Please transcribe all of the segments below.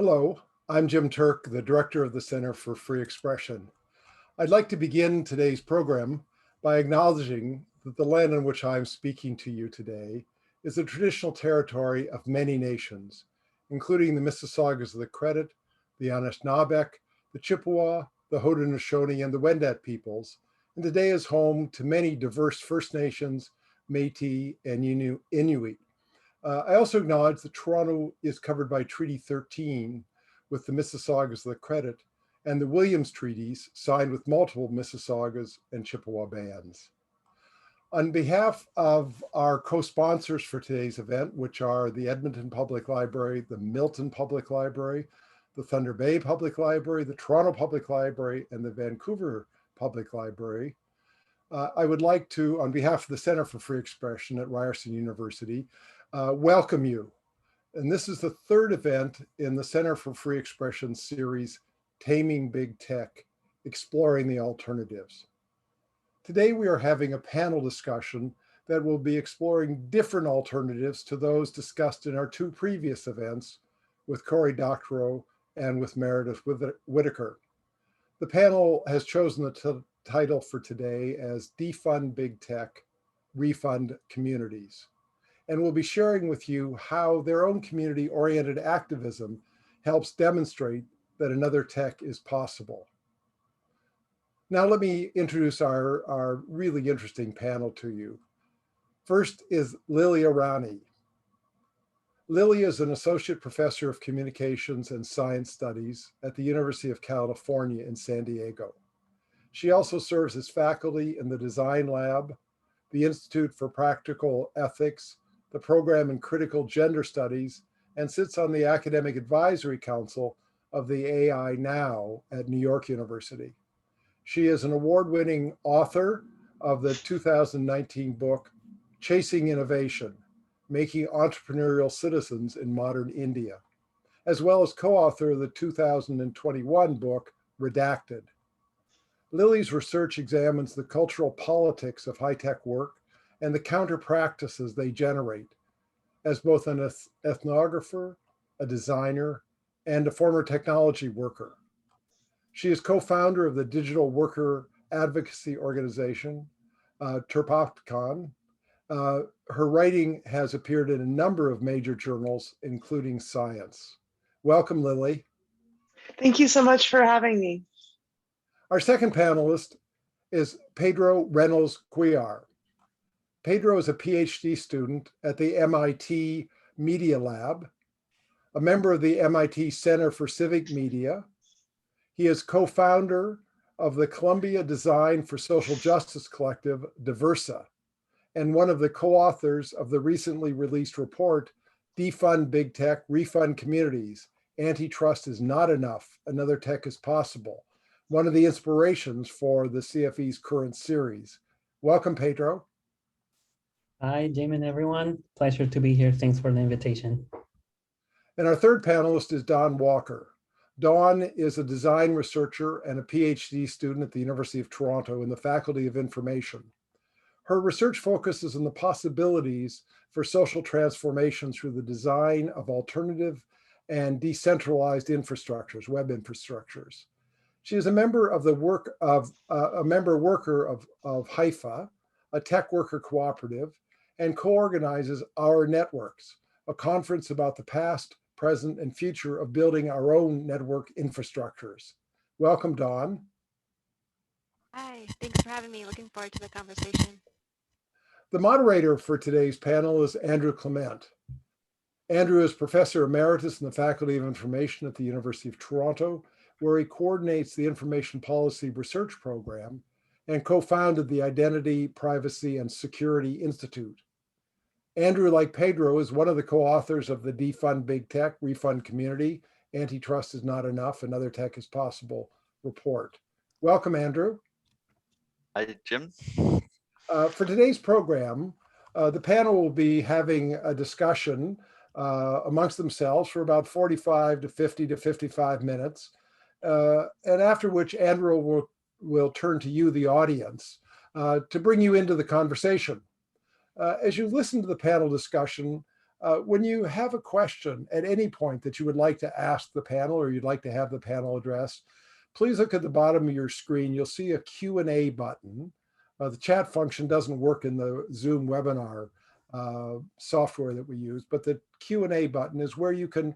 Hello, I'm Jim Turk, the director of the Center for Free Expression. I'd like to begin today's program by acknowledging that the land on which I'm speaking to you today is the traditional territory of many nations, including the Mississaugas of the Credit, the Anishinaabe, the Chippewa, the Haudenosaunee, and the Wendat peoples, and today is home to many diverse First Nations, Métis, and Inuit. I also acknowledge that Toronto is covered by Treaty 13 with the Mississaugas of the Credit and the Williams Treaties signed with multiple Mississaugas and Chippewa bands. On behalf of our co-sponsors for today's event, which are the Edmonton Public Library, the Milton Public Library, the Thunder Bay Public Library, the Toronto Public Library, and the Vancouver Public Library, I would like to, on behalf of the Center for Free Expression at Ryerson University, welcome you. And this is the third event in the Center for Free Expression series, Taming Big Tech, Exploring the Alternatives. Today we are having a panel discussion that will be exploring different alternatives to those discussed in our two previous events with Cory Doctorow and with Meredith Whitaker. The panel has chosen the title for today as Defund Big Tech, Refund Communities, and we'll be sharing with you how their own community-oriented activism helps demonstrate that another tech is possible. Now let me introduce our really interesting panel to you. First is Lilly Irani. Lilly is an associate professor of communications and science studies at the University of California in San Diego. She also serves as faculty in the Design Lab, the Institute for Practical Ethics, the Program in Critical Gender Studies, and sits on the Academic Advisory Council of the AI Now at New York University. She is an award-winning author of the 2019 book, Chasing Innovation, Making Entrepreneurial Citizens in Modern India, as well as co-author of the 2021 book, Redacted. Lilly's research examines the cultural politics of high-tech work and the counter practices they generate as both an ethnographer, a designer, and a former technology worker. She is co-founder of the digital worker advocacy organization, Turpopcon. Her writing has appeared in a number of major journals, including Science. Welcome, Lilly. Thank you so much for having me. Our second panelist is Pedro Reynolds-Cuellar. Pedro is a Ph.D. student at the MIT Media Lab, a member of the MIT Center for Civic Media. He is co-founder of the Colombian Design for Social Justice Collective, Diversa, and one of the co-authors of the recently released report, Defund Big Tech, Refund Communities, Antitrust is Not Enough, Another Tech is Possible, one of the inspirations for the CFE's current series. Welcome, Pedro. Hi, Jim and everyone. Pleasure to be here. Thanks for the invitation. And our third panelist is Dawn Walker. Dawn is a design researcher and a PhD student at the University of Toronto in the Faculty of Information. Her research focuses on the possibilities for social transformation through the design of alternative and decentralized infrastructures, web infrastructures. She is a member of the worker of Hypha, a tech worker cooperative, and co-organizes Our Networks, a conference about the past, present, and future of building our own network infrastructures. Welcome, Dawn. Hi, thanks for having me. Looking forward to the conversation. The moderator for today's panel is Andrew Clement. Andrew is Professor Emeritus in the Faculty of Information at the University of Toronto, where he coordinates the Information Policy Research Program and co-founded the Identity, Privacy, and Security Institute. Andrew, like Pedro, is one of the co-authors of the Defund Big Tech, Refund Community, Antitrust is Not Enough, Another Tech is Possible report. Welcome, Andrew. Hi, Jim. For today's program, the panel will be having a discussion amongst themselves for about 45 to 50 to 55 minutes. And after which Andrew will turn to you, the audience, to bring you into the conversation. As you listen to the panel discussion, When you have a question at any point that you would like to ask the panel or you'd like to have the panel address, please look at the bottom of your screen. You'll see a Q&A button. The chat function doesn't work in the Zoom webinar software that we use, but the Q&A button is where you can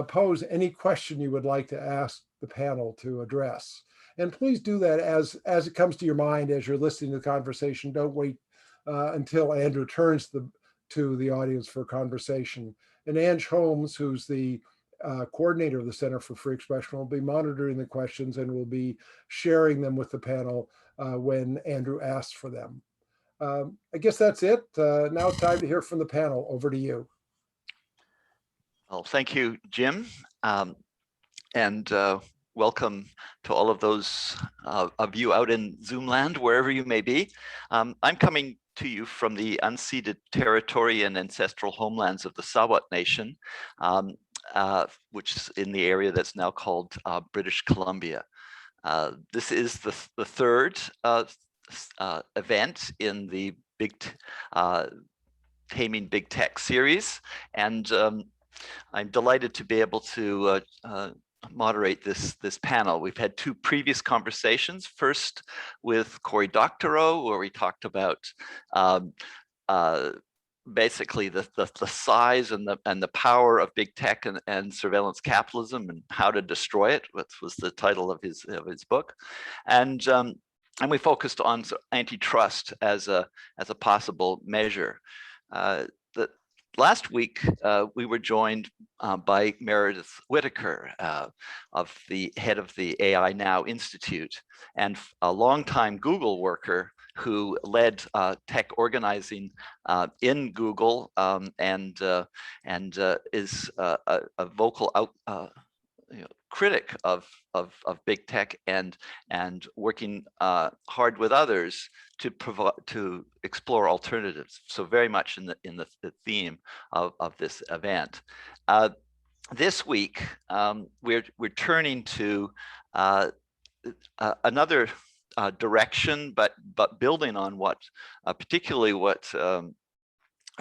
pose any question you would like to ask the panel to address. And please do that as it comes to your mind as you're listening to the conversation. Don't wait until Andrew turns to the audience for conversation. And Ange Holmes, who's the coordinator of the Center for Free Expression, will be monitoring the questions and will be sharing them with the panel when Andrew asks for them. I guess that's it. Now it's time to hear from the panel. Over to you. Well, thank you, Jim. And welcome to all of those of you out in Zoom land, wherever you may be. I'm coming to you from the unceded territory and ancestral homelands of the Sawat Nation, which is in the area that's now called British Columbia. This is the third event in the Taming Big Tech series, and I'm delighted to be able to moderate this panel. We've had two previous conversations, first with Cory Doctorow, where we talked about basically the size and the power of big tech and surveillance capitalism and how to destroy it, which was the title of his book, and we focused on antitrust as a possible measure. Last week, we were joined by Meredith Whitaker, of the head of the AI Now Institute, and a longtime Google worker who led tech organizing in Google, and is a vocal critic of big tech and working hard with others to explore alternatives. So very much in the theme of this event. This week we're turning to another direction, but building on what particularly what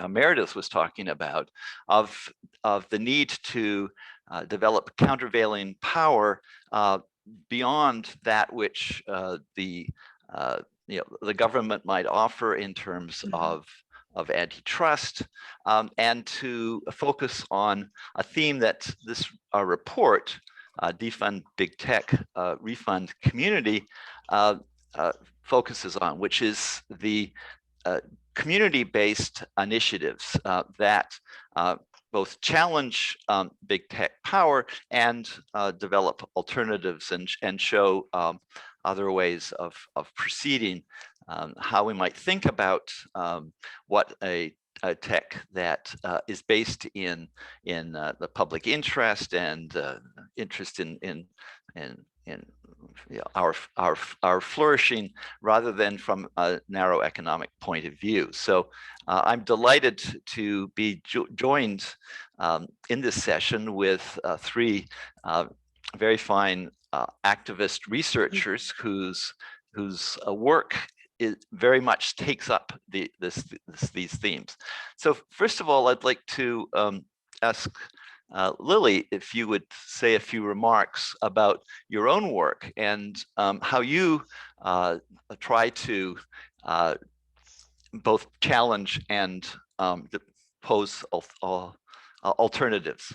Meredith was talking about, of the need to develop countervailing power beyond that which the government might offer in terms of antitrust, and to focus on a theme that this report, Defund Big Tech, Refund Community, focuses on, which is the community-based initiatives that both challenge big tech power and develop alternatives and show other ways of proceeding, how we might think about what a tech that is based in the public interest and interest in our flourishing, rather than from a narrow economic point of view. So I'm delighted to be joined in this session with three very fine activist researchers whose work very much takes up these themes. So first of all, I'd like to ask Lilly, if you would say a few remarks about your own work and how you try to both challenge and pose alternatives.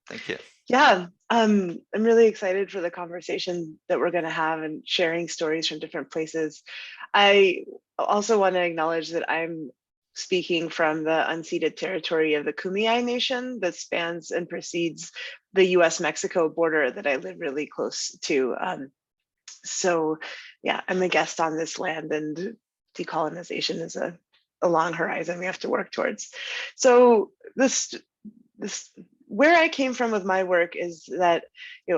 Thank you. Yeah, I'm really excited for the conversation that we're going to have and sharing stories from different places. I also want to acknowledge that I'm speaking from the unceded territory of the Kumeyaay Nation that spans and precedes the US-Mexico border that I live really close to. So yeah, I'm a guest on this land, and decolonization is a long horizon we have to work towards. So this where I came from with my work is that,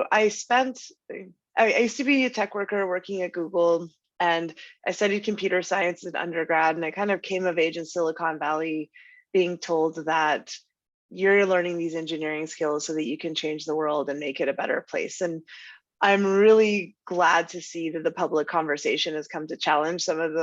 I used to be a tech worker working at Google, and I studied computer science in undergrad, and I kind of came of age in Silicon Valley being told that you're learning these engineering skills so that you can change the world and make it a better place. And I'm really glad to see that the public conversation has come to challenge some of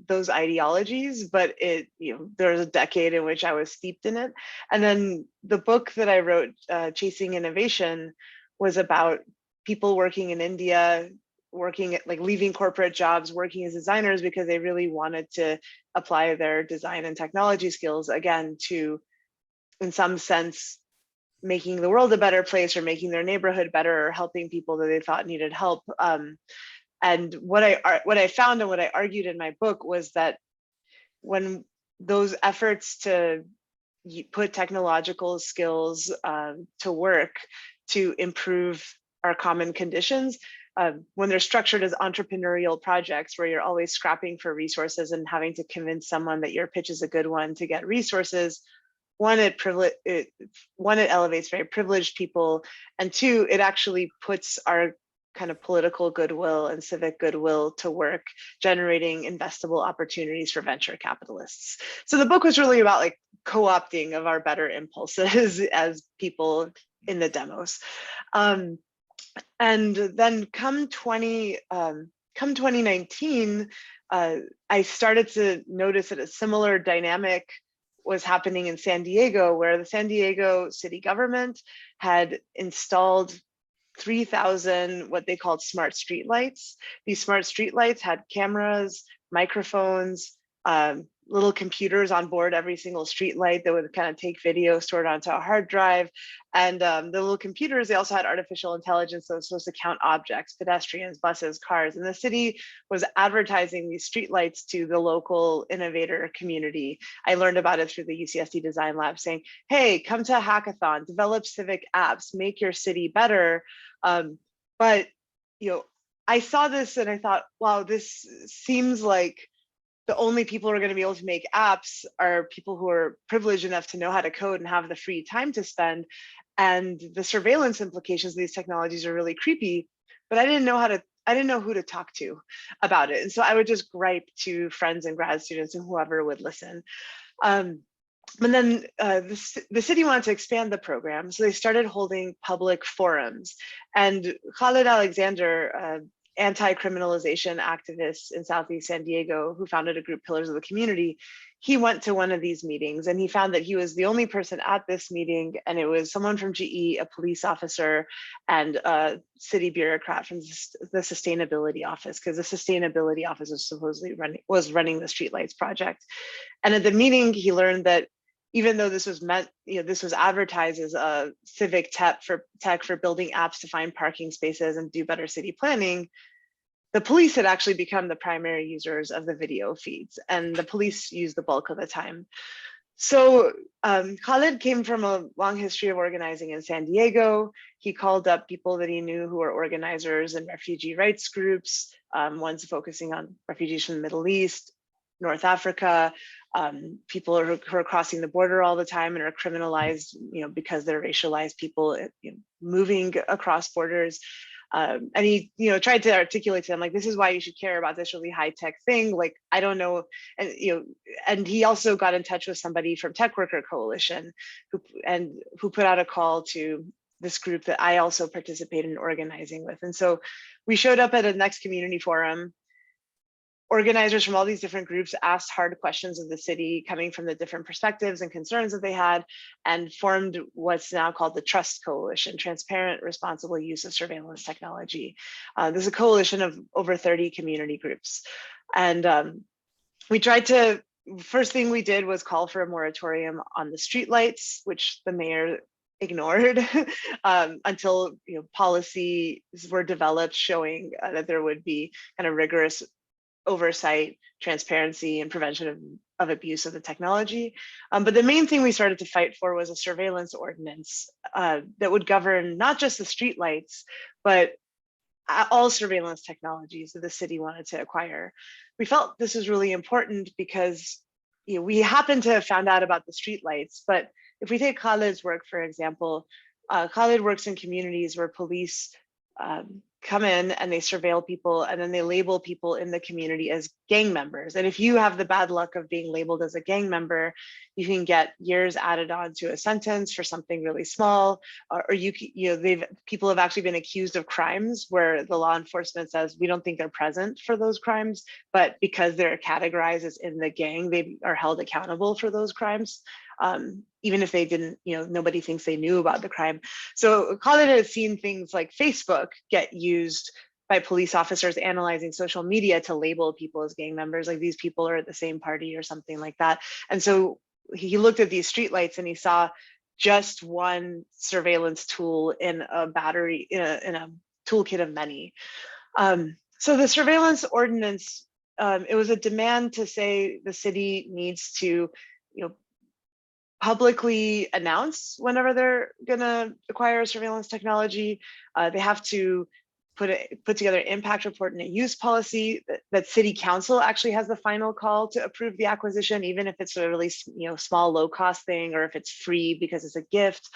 those ideologies, but there was a decade in which I was steeped in it. And then the book that I wrote, Chasing Innovation, was about people working in India, leaving corporate jobs, working as designers because they really wanted to apply their design and technology skills, again, to, in some sense, making the world a better place or making their neighborhood better or helping people that they thought needed help. And what I found and what I argued in my book was that when those efforts to put technological skills to work to improve our common conditions, when they're structured as entrepreneurial projects where you're always scrapping for resources and having to convince someone that your pitch is a good one to get resources, one, it elevates very privileged people, and two, it actually puts our kind of political goodwill and civic goodwill to work, generating investable opportunities for venture capitalists. So the book was really about like co-opting of our better impulses as people in the demos. And then come 2019, I started to notice that a similar dynamic was happening in San Diego, where the San Diego city government had installed 3,000 what they called smart streetlights. These smart streetlights had cameras, microphones, little computers on board every single streetlight that would kind of take video stored onto a hard drive. And the little computers, they also had artificial intelligence that was supposed to count objects, pedestrians, buses, cars. And the city was advertising these streetlights to the local innovator community. I learned about it through the UCSD Design Lab, saying, hey, come to a hackathon, develop civic apps, make your city better. But I saw this and I thought, wow, this seems like the only people who are going to be able to make apps are people who are privileged enough to know how to code and have the free time to spend. And the surveillance implications of these technologies are really creepy, but I didn't know who to talk to about it. And so I would just gripe to friends and grad students and whoever would listen. But then the city wanted to expand the program, so they started holding public forums. And Khaled Alexander, anti-criminalization activist in Southeast San Diego, who founded a group, Pillars of the Community, he went to one of these meetings and he found that he was the only person at this meeting, and it was someone from GE, a police officer, and a city bureaucrat from the sustainability office, because the sustainability office was supposedly running the streetlights project. And at the meeting, he learned that even though this was this was advertised as a civic tech for building apps to find parking spaces and do better city planning, the police had actually become the primary users of the video feeds, and the police used the bulk of the time. So Khaled came from a long history of organizing in San Diego. He called up people that he knew who were organizers in refugee rights groups, ones focusing on refugees from the Middle East, North Africa, people who are crossing the border all the time and are criminalized, because they're racialized people moving across borders. And he, tried to articulate to them, like, this is why you should care about this really high tech thing. Like, I don't know. And, and he also got in touch with somebody from Tech Worker Coalition who put out a call to this group that I also participated in organizing with. And so we showed up at a next community forum. Organizers from all these different groups asked hard questions of the city, coming from the different perspectives and concerns that they had, and formed what's now called the Trust Coalition, Transparent, Responsible Use of Surveillance Technology. There's a coalition of over 30 community groups. And we tried to, first thing we did was call for a moratorium on the streetlights, which the mayor ignored until policies were developed showing that there would be kind of rigorous oversight, transparency, and prevention of abuse of the technology. But the main thing we started to fight for was a surveillance ordinance that would govern not just the streetlights, but all surveillance technologies that the city wanted to acquire. We felt this was really important because we happened to have found out about the streetlights, but if we take Khaled's work, for example, Khaled works in communities where police come in and they surveil people, and then they label people in the community as gang members. And if you have the bad luck of being labeled as a gang member, you can get years added on to a sentence for something really small, or people have actually been accused of crimes where the law enforcement says we don't think they're present for those crimes, but because they're categorized as in the gang, they are held accountable for those crimes. Even if they didn't, nobody thinks they knew about the crime. So Khalid has seen things like Facebook get used by police officers analyzing social media to label people as gang members, like these people are at the same party or something like that. And so he looked at these streetlights and he saw just one surveillance tool in a battery, in a toolkit of many. So the surveillance ordinance, it was a demand to say the city needs to, publicly announce whenever they're going to acquire surveillance technology. They have to put together an impact report and a use policy that city council actually has the final call to approve the acquisition, even if it's a really small low cost thing, or if it's free because it's a gift.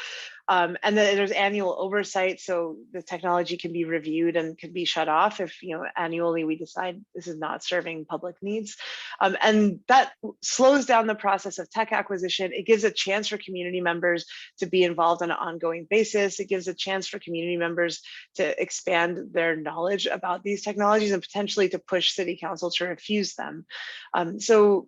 And then there's annual oversight, so the technology can be reviewed and can be shut off if annually we decide this is not serving public needs. And that slows down the process of tech acquisition. It gives a chance for community members to be involved on an ongoing basis. It gives a chance for community members to expand their knowledge about these technologies and potentially to push city council to refuse them. So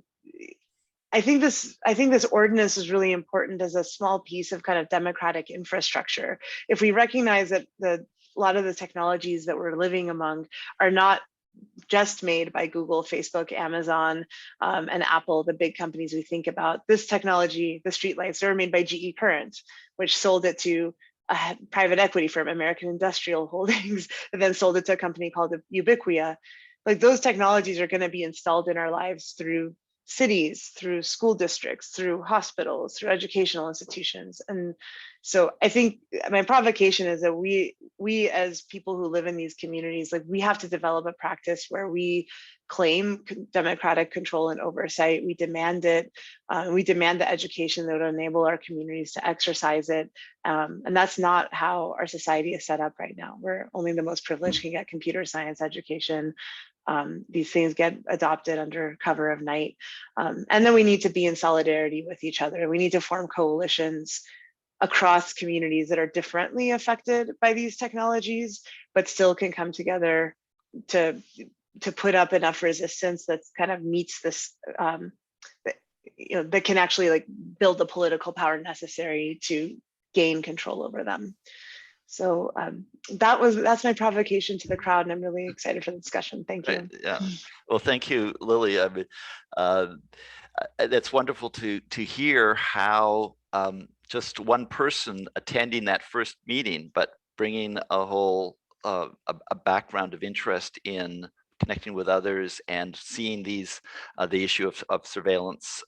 I think this ordinance is really important as a small piece of kind of democratic infrastructure. If we recognize that a lot of the technologies that we're living among are not just made by Google, Facebook, Amazon, and Apple, the big companies we think about. This technology, the streetlights, they were made by GE Current, which sold it to a private equity firm, American Industrial Holdings, and then sold it to a company called Ubiquia. Like those technologies are going to be installed in our lives through cities, through school districts, through hospitals, through educational institutions. And so I think my provocation is that we as people who live in these communities, like we have to develop a practice where we claim democratic control and oversight. We demand it. We demand the education that would enable our communities to exercise it. And that's not how our society is set up right now, where only the most privileged can get computer science education. These things get adopted under cover of night. And then we need to be in solidarity with each other. We need to form coalitions across communities that are differently affected by these technologies, but still can come together to put up enough resistance that kind of meets this, that can actually like build the political power necessary to gain control over them. So that's my provocation to the crowd, and I'm really excited for the discussion. Thank you. Yeah. Well, thank you, Lily. I mean, that's wonderful to hear how just one person attending that first meeting, but bringing a whole a background of interest in connecting with others and seeing these the issue of surveillance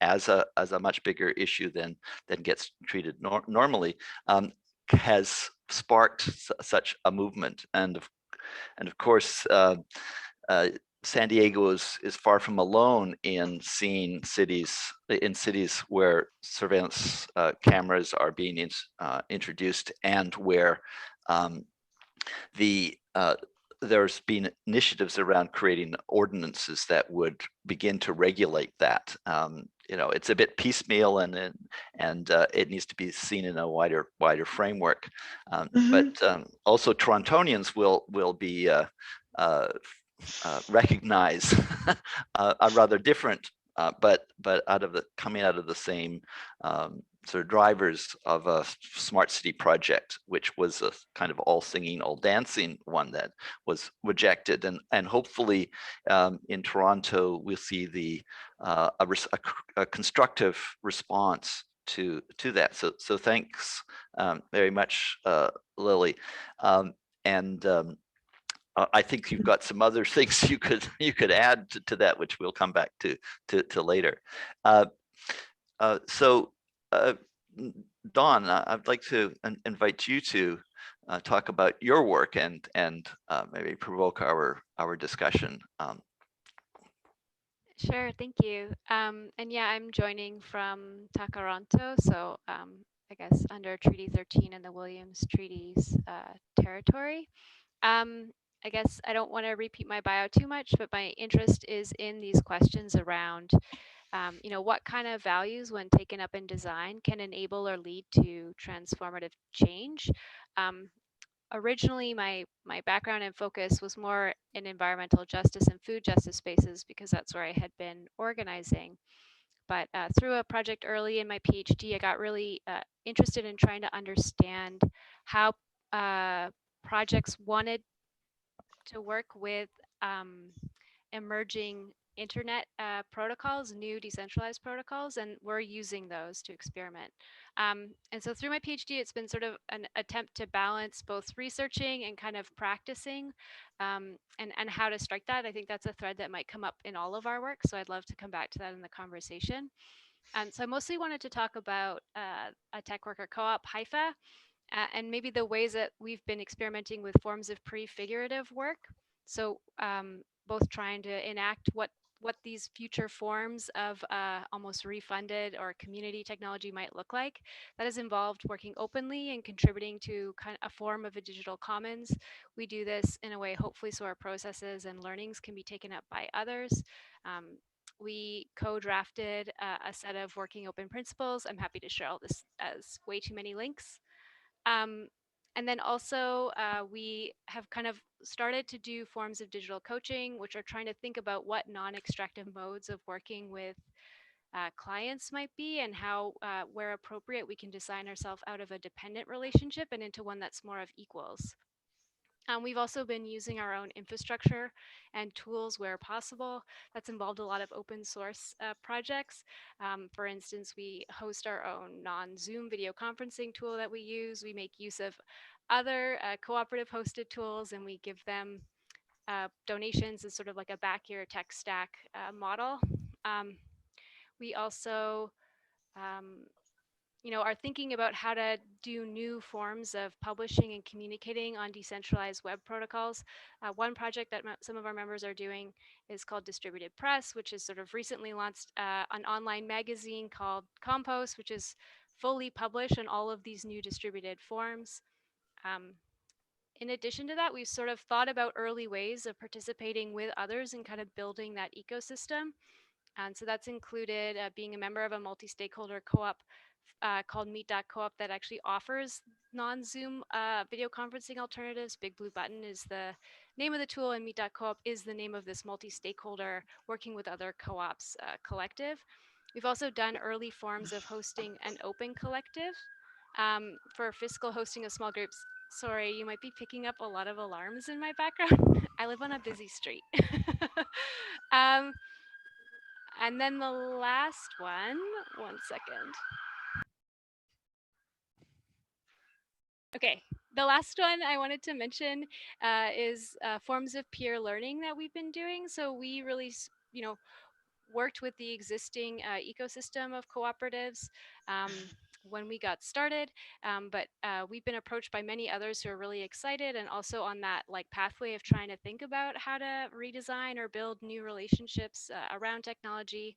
as a much bigger issue than gets treated normally. Has sparked such a movement, and of course San Diego is far from alone in seeing cities where surveillance cameras are being introduced, and where there's been initiatives around creating ordinances that would begin to regulate that. It's a bit piecemeal, and it needs to be seen in a wider framework. But also Torontonians will be recognize a rather different, but coming out of the same sort of drivers of a smart city project, which was a kind of all singing, all dancing one that was rejected, and hopefully in Toronto we'll see a constructive response to that. So thanks very much, Lily, and I think you've got some other things you could add to that, which we'll come back to later. So Dawn, I'd like to invite you to talk about your work and maybe provoke our discussion. Sure, thank you. And yeah, I'm joining from Takaranto, so I guess under Treaty 13 and the Williams Treaties territory. I guess I don't want to repeat my bio too much, but my interest is in these questions around, what kind of values, when taken up in design, can enable or lead to transformative change. Originally, my background and focus was more in environmental justice and food justice spaces because that's where I had been organizing. But through a project early in my PhD, I got really interested in trying to understand how projects wanted to work with emerging internet protocols, new decentralized protocols, and we're using those to experiment. And so through my PhD, it's been sort of an attempt to balance both researching and kind of practicing, and how to strike that. I think that's a thread that might come up in all of our work, so I'd love to come back to that in the conversation. So I mostly wanted to talk about a tech worker co-op, Hypha, and maybe the ways that we've been experimenting with forms of prefigurative work. So both trying to enact what these future forms of almost refunded or community technology might look like. That has involved working openly and contributing to kind of a form of a digital commons. We do this in a way, hopefully, so our processes and learnings can be taken up by others. We co-drafted a set of working open principles. I'm happy to share all this as way too many links. And then also we have kind of started to do forms of digital coaching, which are trying to think about what non-extractive modes of working with clients might be, and how, where appropriate, we can design ourselves out of a dependent relationship and into one that's more of equals. We've also been using our own infrastructure and tools where possible. That's involved a lot of open source projects. For instance, we host our own non-Zoom video conferencing tool that we use. We make use of other cooperative hosted tools, and we give them donations as sort of like a back your tech stack model. We also are thinking about how to do new forms of publishing and communicating on decentralized web protocols. One project that some of our members are doing is called Distributed Press, which has sort of recently launched an online magazine called Compost, which is fully published in all of these new distributed forms. In addition to that, we've sort of thought about early ways of participating with others and kind of building that ecosystem. And so that's included being a member of a multi-stakeholder co-op called Meet.coop that actually offers non-Zoom video conferencing alternatives. Big Blue Button is the name of the tool, and Meet.coop is the name of this multi-stakeholder working with other co-ops collective. We've also done early forms of hosting an open collective for fiscal hosting of small groups. Sorry, you might be picking up a lot of alarms in my background. I live on a busy street. And then the last one second. Okay, the last one I wanted to mention is forms of peer learning that we've been doing. So we really, worked with the existing ecosystem of cooperatives when we got started, but we've been approached by many others who are really excited and also on that pathway of trying to think about how to redesign or build new relationships around technology.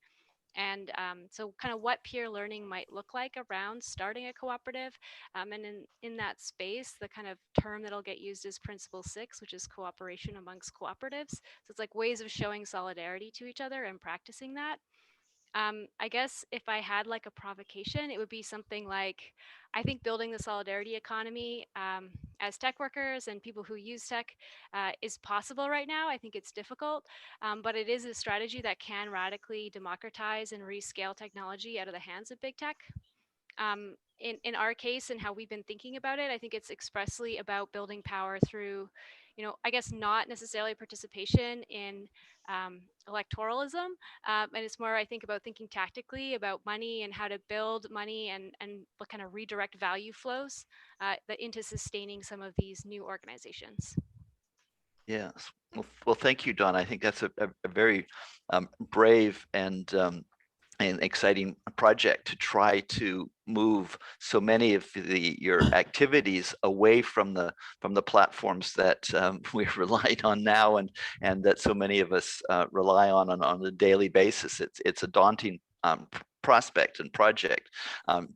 And so kind of what peer learning might look like around starting a cooperative. And in that space, the kind of term that'll get used is Principle 6, which is cooperation amongst cooperatives. So it's like ways of showing solidarity to each other and practicing that. I guess if I had a provocation, it would be something like, I think building the solidarity economy as tech workers and people who use tech is possible right now. I think it's difficult, but it is a strategy that can radically democratize and rescale technology out of the hands of big tech. In our case and how we've been thinking about it, I think it's expressly about building power through, I guess not necessarily participation in electoralism. And it's more, I think, about thinking tactically about money and how to build money and what kind of redirect value flows into sustaining some of these new organizations. Yes. Well, thank you, Don. I think that's a very brave and exciting project to try to move so many of your activities away from the platforms that we're relying on now and that so many of us rely on a daily basis. It's a daunting prospect and project,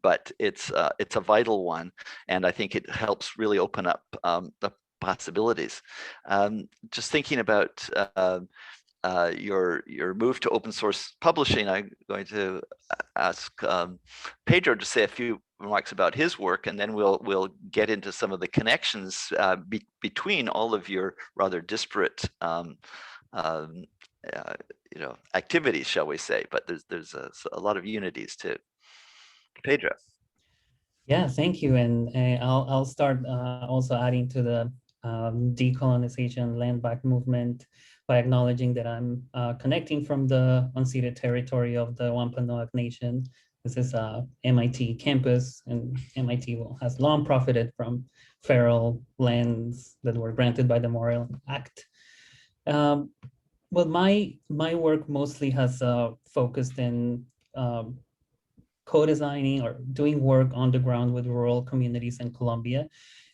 but it's a vital one, and I think it helps really open up possibilities. Just thinking about your move to open source publishing, I'm going to ask Pedro to say a few remarks about his work, and then we'll get into some of the connections between all of your rather disparate activities, shall we say? But there's a lot of unities too. Pedro. Yeah, thank you. And I'll start also adding to the decolonization land back movement by acknowledging that I'm connecting from the unceded territory of the Wampanoag Nation. This is a MIT campus, and MIT has long profited from federal lands that were granted by the Morrill Act. Well, my work mostly has focused in co-designing or doing work on the ground with rural communities in Colombia,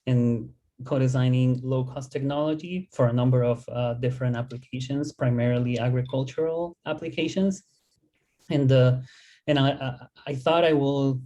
and co-designing low-cost technology for a number of different applications, primarily agricultural applications. And I thought I will,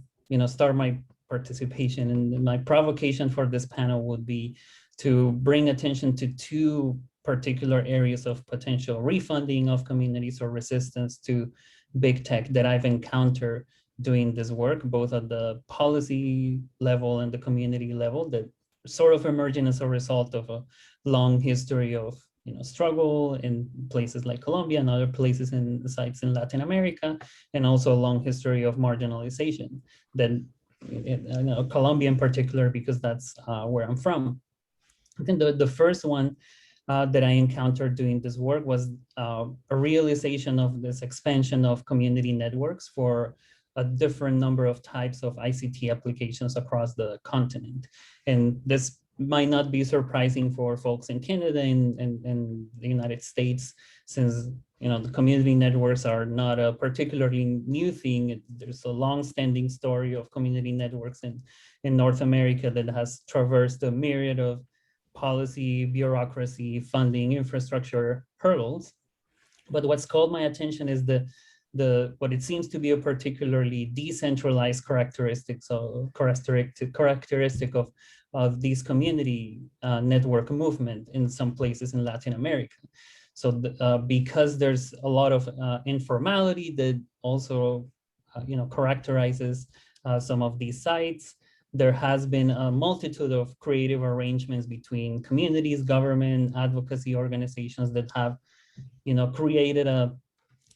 start my participation, and my provocation for this panel would be to bring attention to two particular areas of potential refunding of communities or resistance to big tech that I've encountered doing this work, both at the policy level and the community level, that sort of emerging as a result of a long history of struggle in places like Colombia and other places and sites in Latin America, and also a long history of marginalization. Then Colombia in particular, because that's where I'm from. I think the first one that I encountered doing this work was a realization of this expansion of community networks for a different number of types of ICT applications across the continent. And this might not be surprising for folks in Canada and the United States, since the community networks are not a particularly new thing. There's a long-standing story of community networks in North America that has traversed a myriad of policy, bureaucracy, funding, infrastructure hurdles. But what's called my attention is what it seems to be a particularly decentralized characteristic of these community network movement in some places in Latin America. So because there's a lot of informality that also characterizes some of these sites, there has been a multitude of creative arrangements between communities, government, advocacy organizations that have created a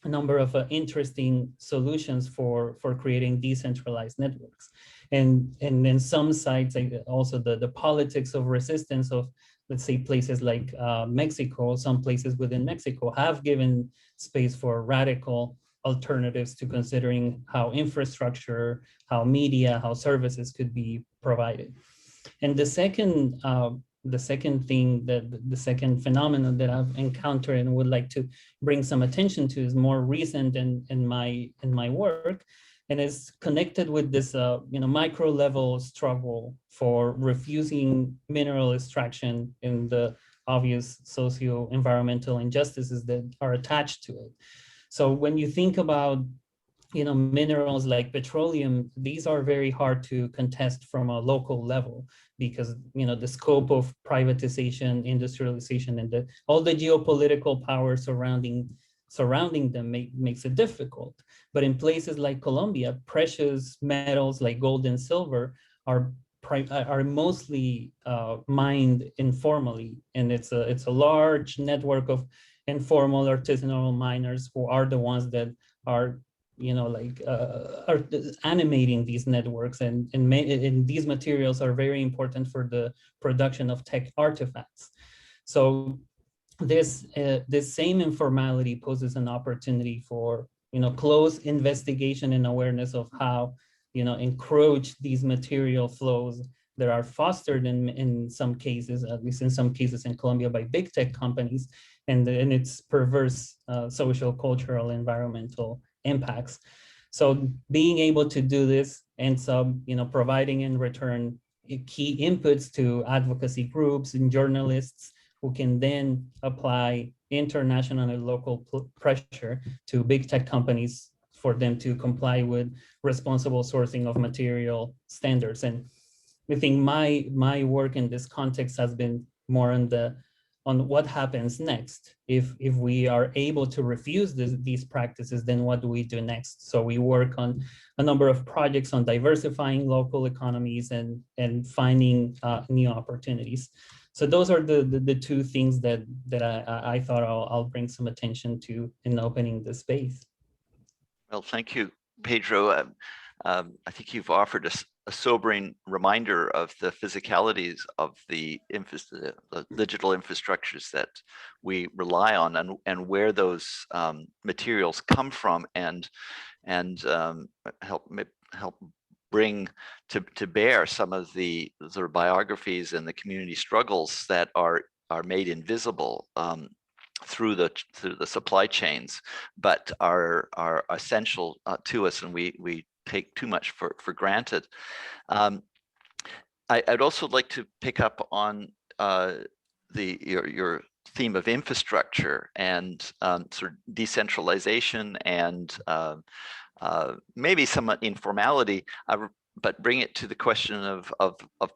number of interesting solutions for creating decentralized networks. And then some sites, also the politics of resistance of, let's say, places like Mexico, some places within Mexico have given space for radical alternatives to considering how infrastructure, how media, how services could be provided. And the second phenomenon that I've encountered and would like to bring some attention to is more recent in my work, and is connected with this micro level struggle for refusing mineral extraction and the obvious socio-environmental injustices that are attached to it. So when you think about minerals like petroleum, these are very hard to contest from a local level, because the scope of privatization, industrialization, and all the geopolitical power surrounding them makes it difficult. But in places like Colombia, precious metals like gold and silver are mostly mined informally, and it's a large network of informal artisanal miners who are the ones that are are animating these networks, and these materials are very important for the production of tech artifacts. So this same informality poses an opportunity for close investigation and awareness of how encroach these material flows that are fostered in some cases, at least in some cases in Colombia, by big tech companies, and its perverse social, cultural, environmental impacts. So being able to do this ends up, providing in return key inputs to advocacy groups and journalists who can then apply international and local pressure to big tech companies for them to comply with responsible sourcing of material standards. And I think my work in this context has been more on what happens next. If we are able to refuse these practices, then what do we do next? So we work on a number of projects on diversifying local economies and finding new opportunities. So those are the two things that I thought I'll bring some attention to in opening the space. Well, thank you, Pedro. I think you've offered us a sobering reminder of the physicalities of the digital infrastructures that we rely on, and where those materials come from, and help bring to bear some of the sort of biographies and the community struggles that are made invisible through the supply chains, but are essential to us, and we take too much for granted. I'd also like to pick up on your theme of infrastructure and sort of decentralization and maybe some informality, but bring it to the question of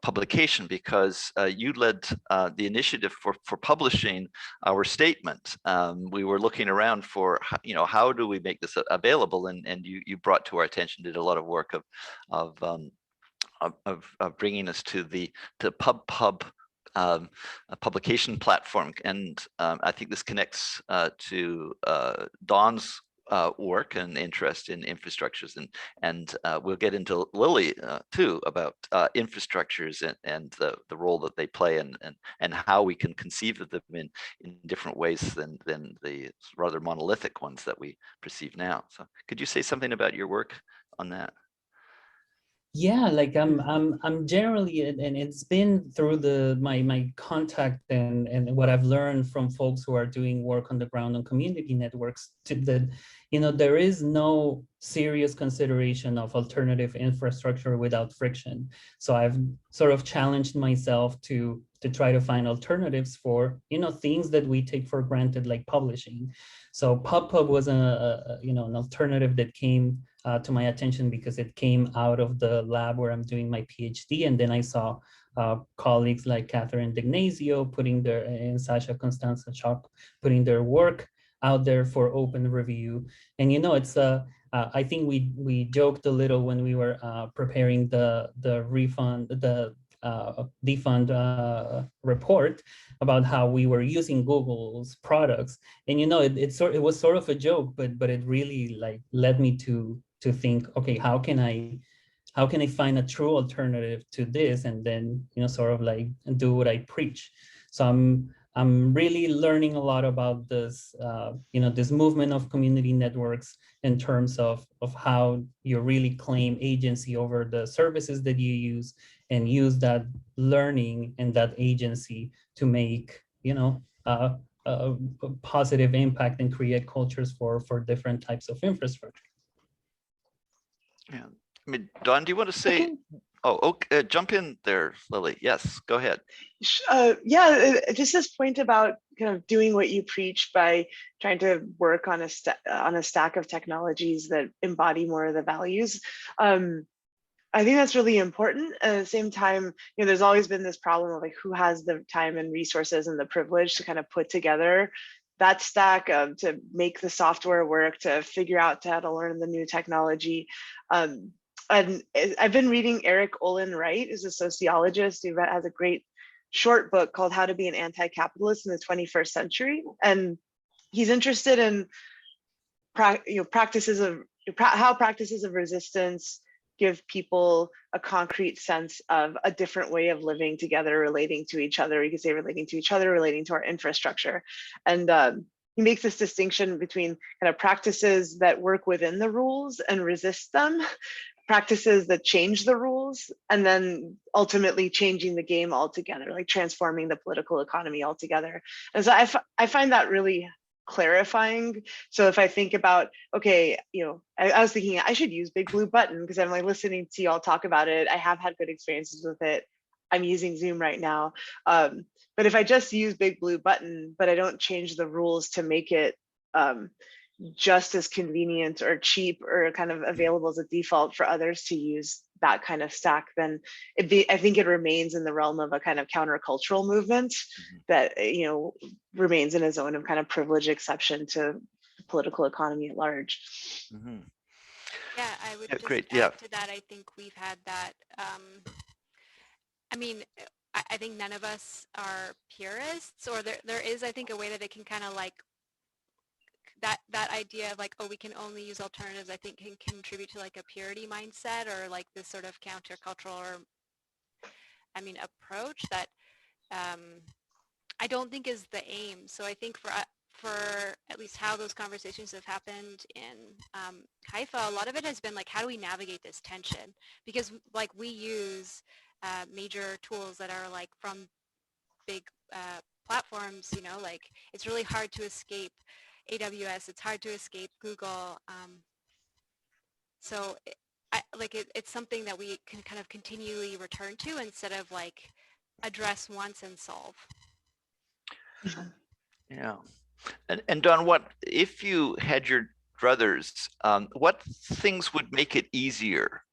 publication, because you led the initiative for publishing our statement. We were looking around for, how do we make this available, and you brought to our attention, did a lot of work of bringing us to the PubPub publication platform, and I think this connects to Dawn's work and interest in infrastructures, and we'll get into Lilly too, about infrastructures and the role that they play, and how we can conceive of them in different ways than the rather monolithic ones that we perceive now. So could you say something about your work on that? Yeah, like I'm generally, and it's been through my contact and what I've learned from folks who are doing work on the ground on community networks, that there is no serious consideration of alternative infrastructure without friction. So I've sort of challenged myself to try to find alternatives for things that we take for granted, like publishing. So PubPub was an alternative that came to my attention because it came out of the lab where I'm doing my PhD, and then I saw colleagues like Catherine D'Ignazio and Sasha Constanza Schock putting their work out there for open review. And it's I think we joked a little when we were preparing the Defund report about how we were using Google's products, and it was sort of a joke, but it really led me to think, okay, how can I find a true alternative to this, and then sort of do what I preach. So I'm really learning a lot about this this movement of community networks in terms of how you really claim agency over the services that you use, and use that learning and that agency to make a positive impact and create cultures for different types of infrastructure. Yeah, I mean, Dawn, do you want to say? Oh, okay, jump in there, Lilly. Yes, go ahead. Yeah, just this point about kind of doing what you preach by trying to work on a stack of technologies that embody more of the values. I think that's really important. At the same time, there's always been this problem of who has the time and resources and the privilege to kind of put together that stack to make the software work, to figure out how to learn the new technology. And I've been reading Eric Olin Wright, who's a sociologist who has a great short book called How to Be an Anti-Capitalist in the 21st Century. And he's interested in how practices of resistance give people a concrete sense of a different way of living together, relating to each other. You could say relating to each other, relating to our infrastructure. And he makes this distinction between kind of practices that work within the rules and resist them, practices that change the rules, and then ultimately changing the game altogether, like transforming the political economy altogether. And so I find that really clarifying. So if I think about, okay, I was thinking I should use Big Blue Button because I'm listening to y'all talk about it. I have had good experiences with it. I'm using Zoom right now. But if I just use Big Blue Button, but I don't change the rules to make it just as convenient or cheap or kind of available as a default for others to use, that kind of stack, then I think it remains in the realm of a kind of countercultural movement that, you know, remains in a zone of kind of privilege exception to the political economy at large. Yeah, I would just great. add to that. I think we've had that. I mean, I think none of us are purists, or there is, I think, a way that it can kind of like that idea of like, oh, we can only use alternatives, I think can contribute to like a purity mindset, or like this sort of countercultural, or I mean, approach that I don't think is the aim. So I think for at least how those conversations have happened in Hypha, a lot of it has been like, how do we navigate this tension? Because like we use major tools that are like from big platforms, you know, like it's really hard to escape AWS, it's hard to escape Google. So it's something that we can kind of continually return to instead of like address once and solve. Yeah. And Don, what if you had your druthers, what things would make it easier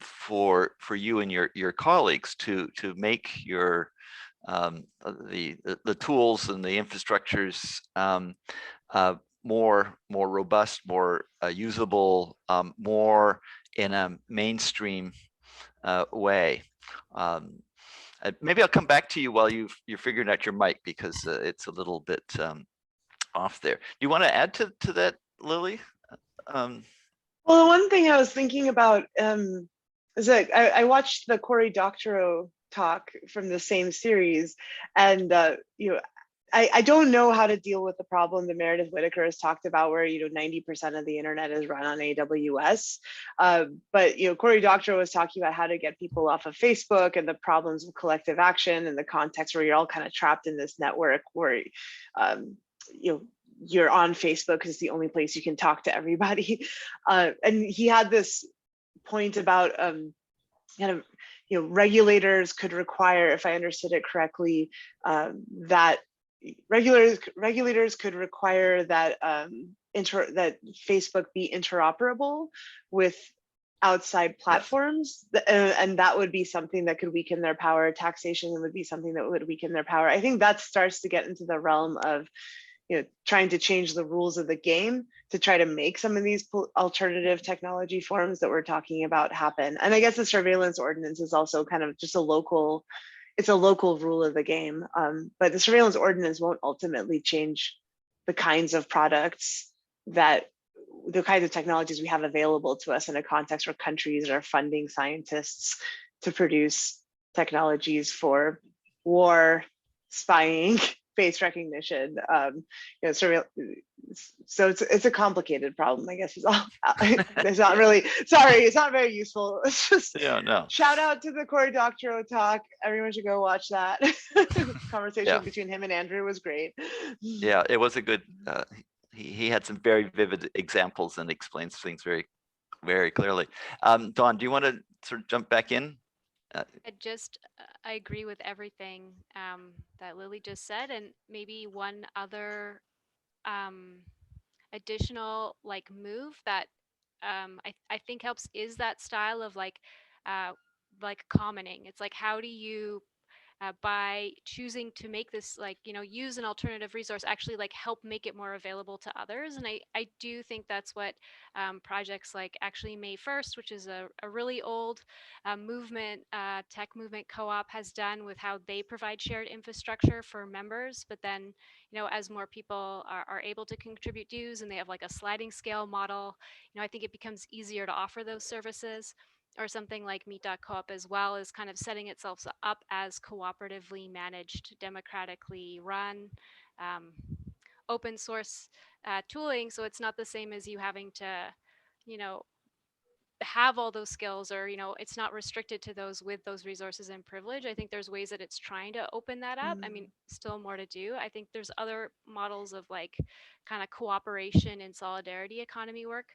for you and your colleagues to make your the tools and the infrastructures more robust, more usable, more in a mainstream way? Maybe I'll come back to you while you're figuring out your mic, because it's a little bit off there. Do you want to add to that, Lilly? Well, the one thing I was thinking about is that I watched the Cory Doctorow talk from the same series, and you know, I don't know how to deal with the problem that Meredith Whittaker has talked about, where 90% of the internet is run on AWS. But Cory Doctorow was talking about how to get people off of Facebook and the problems of collective action and the context where you're all kind of trapped in this network where you're on Facebook because it's the only place you can talk to everybody. And he had this point about kind of regulators could require, if I understood it correctly, that regulators could require that that Facebook be interoperable with outside platforms, and that would be something that could weaken their power. Taxation would be something that would weaken their power. I think that starts to get into the realm of trying to change the rules of the game to try to make some of these alternative technology forms that we're talking about happen. And I guess the surveillance ordinance is also kind of just a local rule of the game. But the surveillance ordinance won't ultimately change the kinds of products the kinds of technologies we have available to us in a context where countries are funding scientists to produce technologies for war, spying, face recognition. So it's a complicated problem, I guess. It's not really, sorry, it's not very useful. It's just shout out to the Cory Doctorow talk. Everyone should go watch that. Conversation between him and Andrew was great. Yeah, it was a good, he had some very vivid examples and explains things very, very clearly. Dawn, do you want to sort of jump back in? I agree with everything that Lilly just said, and maybe one other additional move that I think helps is that style of like commenting. It's like, how do you by choosing to make this use an alternative resource, actually help make it more available to others. And I do think that's what projects like actually May 1st, which is a really old movement, tech movement co-op, has done with how they provide shared infrastructure for members. But then, as more people are able to contribute dues and they have a sliding scale model, I think it becomes easier to offer those services. Or something like Meet.coop as well is kind of setting itself up as cooperatively managed, democratically run, open source tooling. So it's not the same as you having to, have all those skills, or it's not restricted to those with those resources and privilege. I think there's ways that it's trying to open that up. I mean, still more to do. I think there's other models of kind of cooperation and solidarity economy work.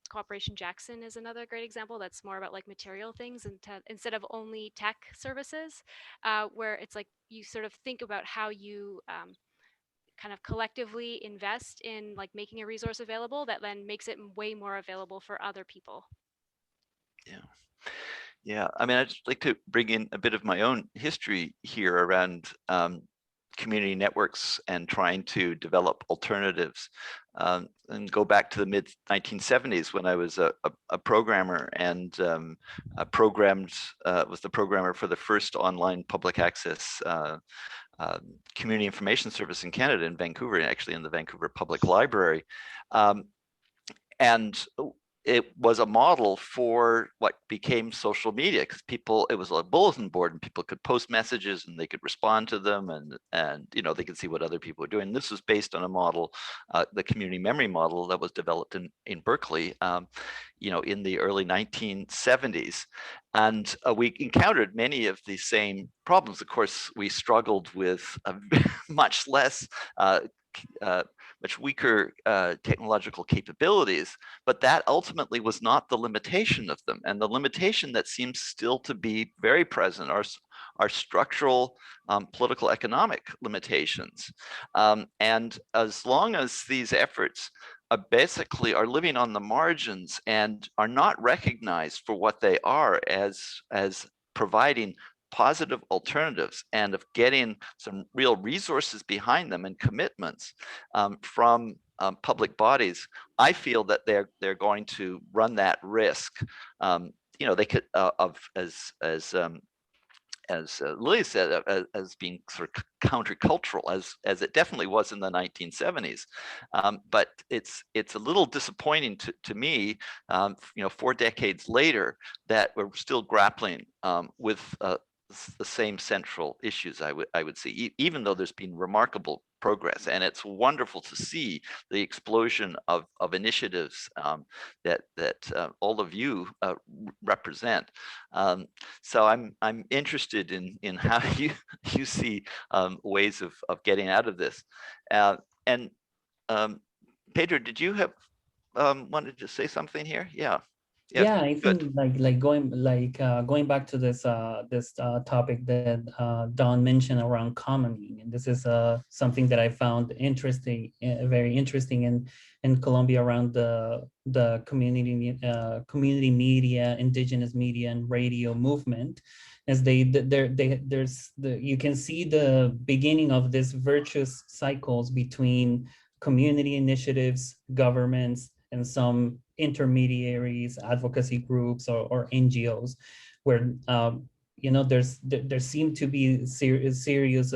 Cooperation Jackson is another great example that's more about material things and instead of only tech services, where it's you sort of think about how you kind of collectively invest in making a resource available that then makes it way more available for other people. Yeah. Yeah, I mean, I'd just like to bring in a bit of my own history here around community networks and trying to develop alternatives, and go back to the mid 1970s when I was a programmer and was the programmer for the first online public access community information service in Canada, in Vancouver, actually in the Vancouver Public Library. And it was a model for what became social media, because it was a bulletin board and people could post messages and they could respond to them, and you know, they could see what other people were doing. This was based on a model, the community memory model that was developed in Berkeley, you know, in the early 1970s. And we encountered many of the same problems. Of course, we struggled with much less much weaker technological capabilities, but that ultimately was not the limitation of them. And the limitation that seems still to be very present are structural political economic limitations. And as long as these efforts basically are living on the margins and are not recognized for what they are, as providing positive alternatives and of getting some real resources behind them and commitments from public bodies, I feel that they're going to run that risk. You know, they could as Lilly said, as being sort of countercultural, as it definitely was in the 1970s. But it's a little disappointing to me, you know, 4 decades later, that we're still grappling with the same central issues, I would see, even though there's been remarkable progress. And it's wonderful to see the explosion of initiatives that all of you represent. So I'm interested in how you see ways of getting out of this. And Pedro, did you have wanted to say something here? Yeah. Yeah, I good. think going back to this topic that Don mentioned around commoning, and this is something that I found interesting, very interesting in Colombia, around the community media, indigenous media, and radio movement, as you can see the beginning of this virtuous cycles between community initiatives, governments, and some intermediaries, advocacy groups, or NGOs, where you know, there seemed to be serious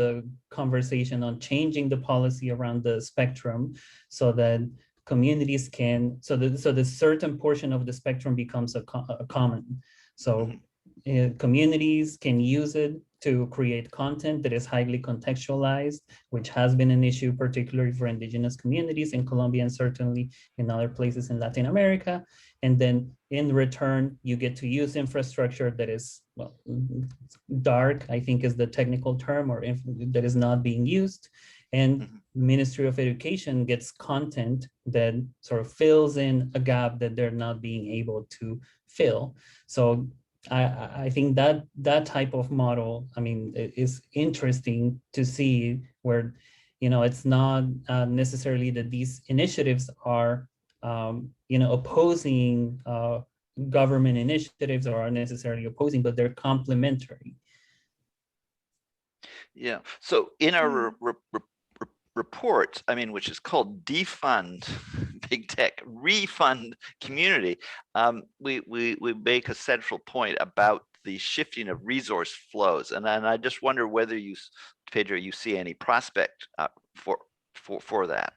conversation on changing the policy around the spectrum, so that communities can, so the certain portion of the spectrum becomes a common. So communities can use it to create content that is highly contextualized, which has been an issue, particularly for indigenous communities in Colombia and certainly in other places in Latin America. And then in return, you get to use infrastructure that is, well, dark, I think is the technical term, or that is not being used. And Ministry of Education gets content that sort of fills in a gap that they're not being able to fill. So I think that type of model, I mean, is interesting to see, where, you know, it's not necessarily that these initiatives are, you know, opposing government initiatives, or are necessarily opposing, but they're complementary. Yeah. So in our report, I mean, which is called Defund Big Tech, Refund Community, we make a central point about the shifting of resource flows, and I just wonder whether you, Pedro, you see any prospect for that.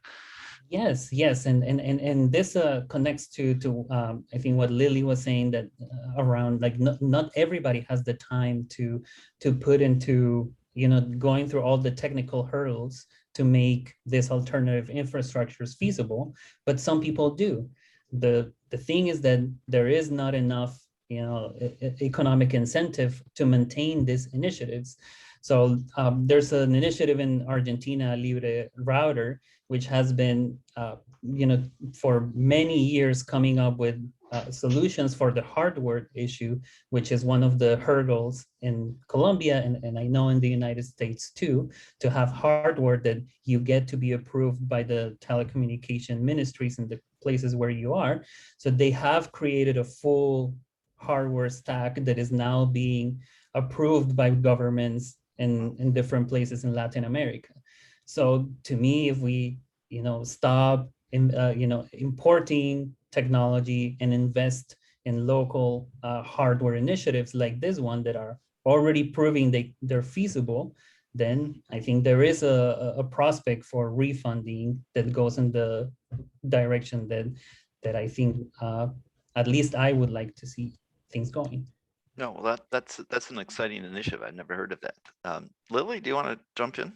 Yes, and this connects to I think what Lilly was saying, that around, like, not everybody has the time to put into, you know, going through all the technical hurdles to make this alternative infrastructures feasible, but some people do. The thing is that there is not enough, you know, economic incentive to maintain these initiatives. So there's an initiative in Argentina, Libre Router, which has been, you know, for many years coming up with solutions for the hardware issue, which is one of the hurdles in Colombia, and I know in the United States too, to have hardware that you get to be approved by the telecommunication ministries in the places where you are. So they have created a full hardware stack that is now being approved by governments in different places in Latin America. So to me, if we stop importing technology and invest in local hardware initiatives like this one that are already proving they're feasible, then I think there is a prospect for refunding that goes in the direction that I think at least I would like to see things going. No, well, that's an exciting initiative. I've never heard of that. Lily, do you want to jump in?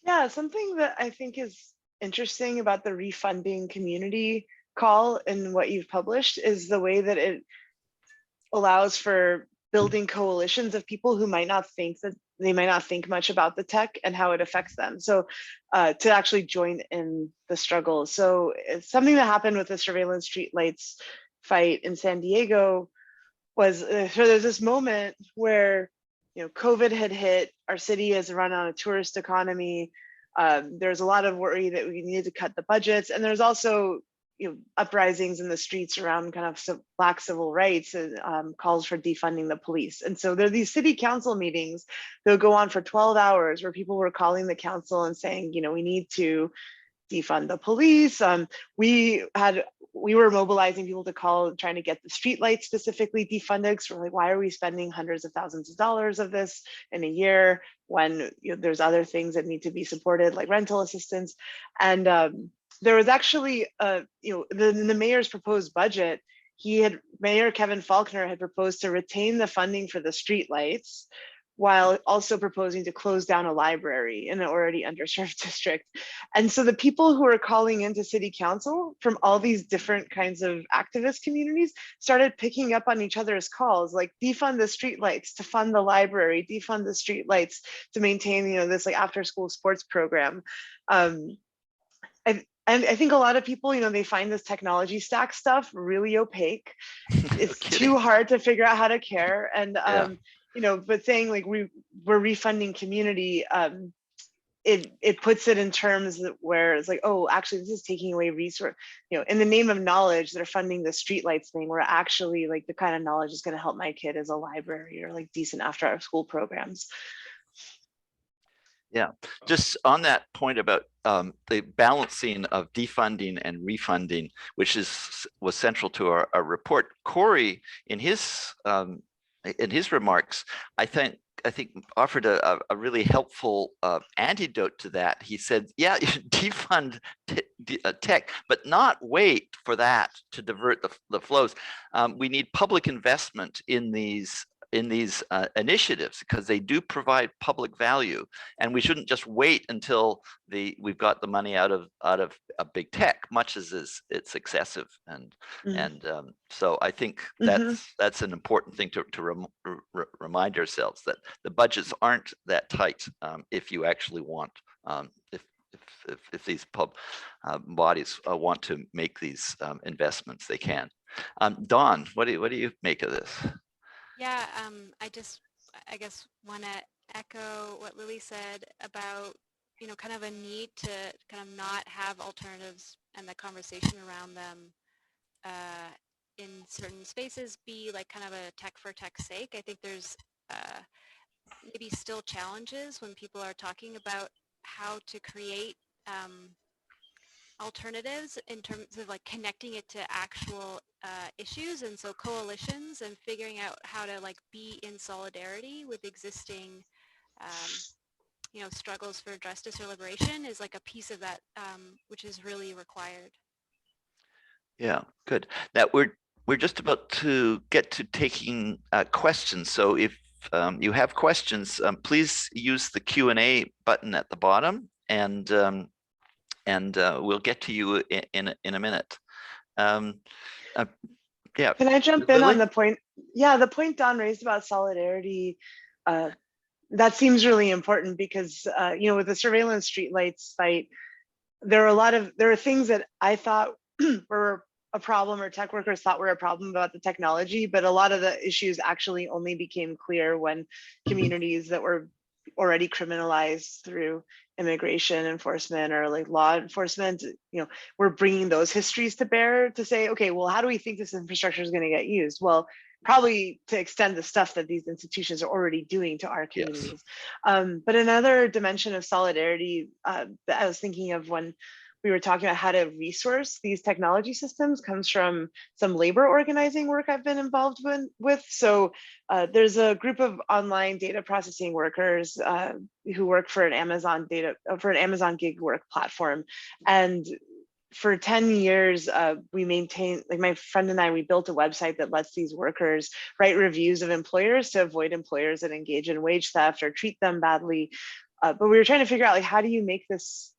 Yeah, something that I think is interesting about the refunding community call and what you've published is the way that it allows for building coalitions of people who might not think much about the tech and how it affects them. So to actually join in the struggle. So it's something that happened with the surveillance streetlights fight in San Diego was so there's this moment where COVID had hit, our city has run on a tourist economy. There's a lot of worry that we needed to cut the budgets, and there's also uprisings in the streets around kind of Black civil rights and calls for defunding the police. And so there are these city council meetings that would go on for 12 hours where people were calling the council and saying, we need to defund the police. We were mobilizing people to call, trying to get the streetlights specifically defunded. So we're like, why are we spending hundreds of thousands of dollars of this in a year when there's other things that need to be supported, like rental assistance? And there was actually, the mayor's proposed budget. Mayor Kevin Faulconer had proposed to retain the funding for the streetlights, while also proposing to close down a library in an already underserved district. And so the people who are calling into city council from all these different kinds of activist communities started picking up on each other's calls, like defund the streetlights to fund the library, defund the streetlights to maintain, this like after school sports program. And I think a lot of people, they find this technology stack stuff really opaque. It's too hard to figure out how to care. And but saying like we're refunding community, it puts it in terms where it's like, oh, actually this is taking away resource, in the name of knowledge, they're funding the streetlights thing, where actually like the kind of knowledge is going to help my kid is a library or like decent after our school programs. Yeah, just on that point about the balancing of defunding and refunding, which was central to our report. Corey, in his remarks, I think offered a really helpful antidote to that. He said, yeah, defund tech, but not wait for that to divert the flows. We need public investment in these initiatives because they do provide public value, and we shouldn't just wait until we've got the money out of a big tech, much as it's excessive. And so I think that's an important thing to remind ourselves, that the budgets aren't that tight if you actually want if these bodies want to make these investments, they can. Dawn, what do you make of this? Yeah, I guess want to echo what Lily said about, kind of a need to kind of not have alternatives and the conversation around them in certain spaces be like kind of a tech for tech's sake. I think there's maybe still challenges when people are talking about how to create alternatives in terms of like connecting it to actual issues, and so coalitions and figuring out how to like be in solidarity with existing struggles for justice or liberation is like a piece of that which is really required. Yeah, good. Now we're just about to get to taking questions, so if you have questions, please use the Q&A button at the bottom, and we'll get to you in a minute. Yeah. Can I jump in on the point? Yeah, the point Don raised about solidarity, that seems really important because, with the surveillance streetlights fight, there are things that I thought were a problem, or tech workers thought were a problem about the technology, but a lot of the issues actually only became clear when communities that were already criminalized through immigration enforcement or like law enforcement, we're bringing those histories to bear to say, okay, well, how do we think this infrastructure is going to get used? Well, probably to extend the stuff that these institutions are already doing to our Yes. communities. But another dimension of solidarity that I was thinking of when we were talking about how to resource these technology systems comes from some labor organizing work I've been involved with. So there's a group of online data processing workers who work for an Amazon gig work platform. And for 10 years, we maintained, like my friend and I, we built a website that lets these workers write reviews of employers to avoid employers that engage in wage theft or treat them badly. But we were trying to figure out, like, how do you make this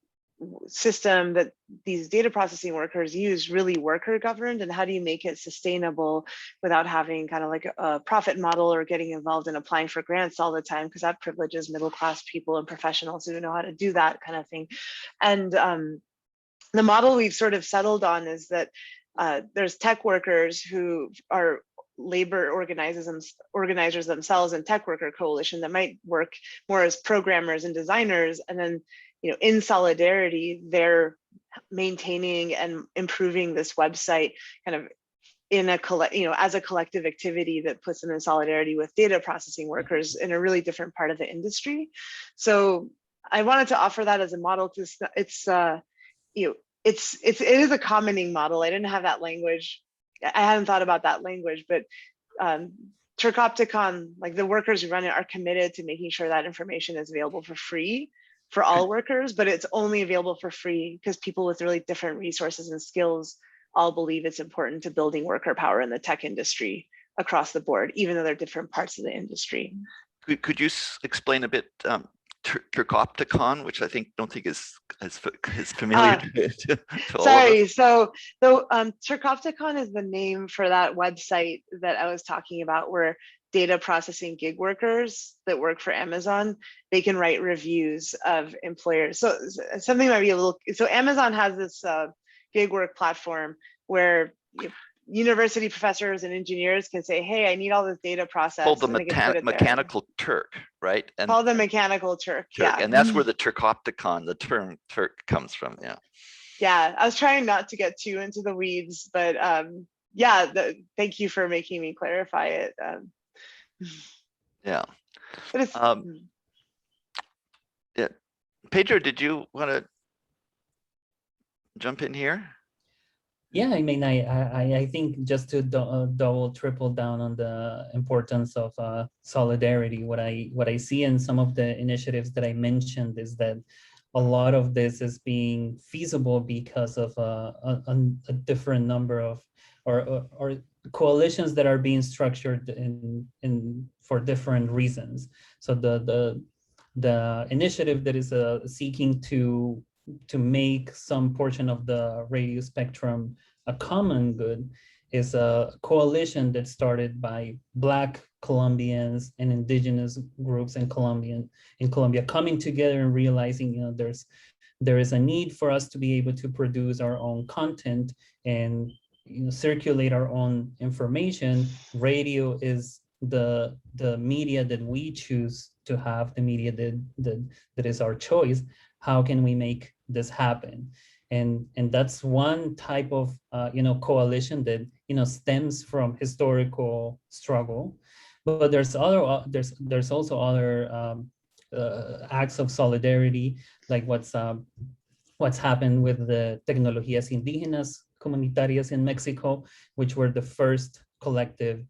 system that these data processing workers use really worker governed, and how do you make it sustainable without having kind of like a profit model or getting involved in applying for grants all the time, because that privileges middle class people and professionals who know how to do that kind of thing. And the model we've sort of settled on is that there's tech workers who are labor organizers themselves and tech worker coalition that might work more as programmers and designers, and then in solidarity they're maintaining and improving this website kind of in a as a collective activity that puts them in solidarity with data processing workers in a really different part of the industry. So I wanted to offer that as a model to it is a commenting model. I didn't have that language. I hadn't thought about that language, but Turkopticon, like the workers who run it, are committed to making sure that information is available for free for all workers, but it's only available for free because people with really different resources and skills all believe it's important to building worker power in the tech industry across the board, even though they're different parts of the industry. Could you explain a bit Turkopticon, which I don't think is familiar to all sorry, of us? so Turkopticon is the name for that website that I was talking about, where data processing gig workers that work for Amazon, they can write reviews of employers. So something might be a little, so Amazon has this gig work platform where university professors and engineers can say, hey, I need all this data processed. Called the Mechanical Turk, right? And called the Mechanical Turk, yeah. And that's where the Turkopticon, the term Turk, comes from, yeah. Yeah, I was trying not to get too into the weeds, but yeah, thank you for making me clarify it. Yeah. But it's, yeah. Pedro, did you want to jump in here? Yeah, I mean, I think just to triple down on the importance of solidarity, what I see in some of the initiatives that I mentioned is that a lot of this is being feasible because of a different number of or coalitions that are being structured for different reasons. So the initiative that is seeking to make some portion of the radio spectrum a common good is a coalition that started by Black Colombians and indigenous groups in Colombia coming together and realizing, there is a need for us to be able to produce our own content and circulate our own information. Radio is the media that we choose to have, the media that is our choice. How can we make this happen? And that's one type of coalition that stems from historical struggle. But there's also other acts of solidarity, like what's happened with the Tecnologías Indígenas Comunitarias in Mexico, which were the first collective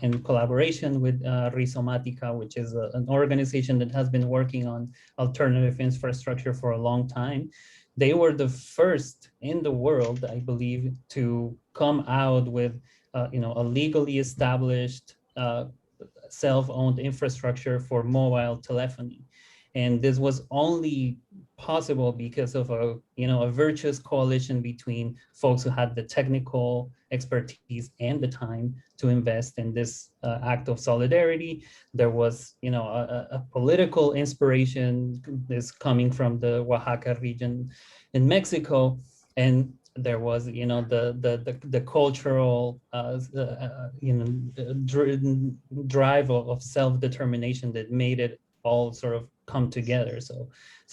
in collaboration with Rizomática, which is an organization that has been working on alternative infrastructure for a long time. They were the first in the world, I believe, to come out with a legally established self-owned infrastructure for mobile telephony. And this was only possible because of a virtuous coalition between folks who had the technical expertise and the time to invest in this act of solidarity. There was, a political inspiration is coming from the Oaxaca region in Mexico, and there was, the cultural, drive of self-determination that made it all sort of come together. So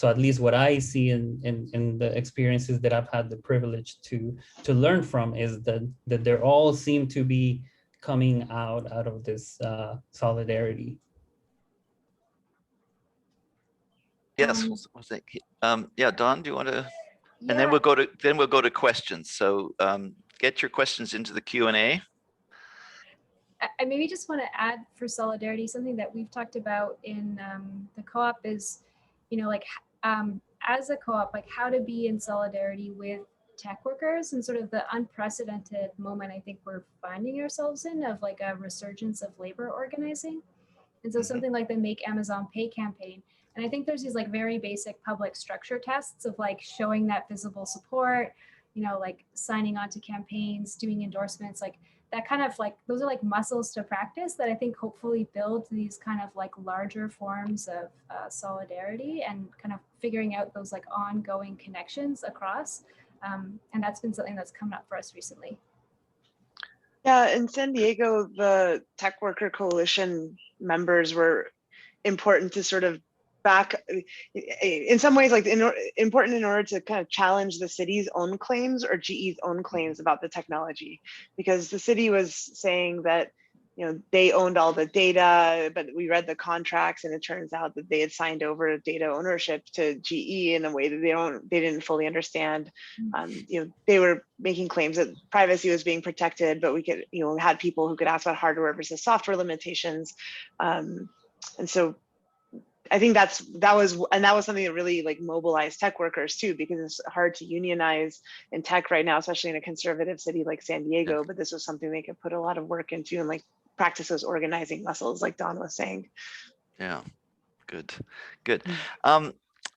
at least what I see in the experiences that I've had the privilege to learn from is that they all seem to be coming out of this solidarity. Yes, yeah, Dawn, do you want to? And then Yeah, we'll go to questions. So get your questions into the Q&A. I maybe just want to add for solidarity, something that we've talked about in the co-op is, like as a co-op, like how to be in solidarity with tech workers and sort of the unprecedented moment I think we're finding ourselves in of like a resurgence of labor organizing. And so something like the Make Amazon Pay campaign. And I think there's these like very basic public structure tests of like showing that visible support, like signing on to campaigns, doing endorsements, like that kind of like, those are like muscles to practice that I think hopefully build these kind of like larger forms of solidarity and kind of figuring out those like ongoing connections across. And that's been something that's come up for us recently. Yeah, in San Diego, the Tech Worker Coalition members were important to sort of back, in some ways, like important in order to kind of challenge the city's own claims or GE's own claims about the technology, because the city was saying that they owned all the data, but we read the contracts and it turns out that they had signed over data ownership to GE in a way that they didn't fully understand. They were making claims that privacy was being protected, but we could, had people who could ask about hardware versus software limitations. And so I think that was something that really like mobilized tech workers too, because it's hard to unionize in tech right now, especially in a conservative city like San Diego. But this was something they could put a lot of work into and like practice those organizing muscles, like Don was saying. Yeah, good.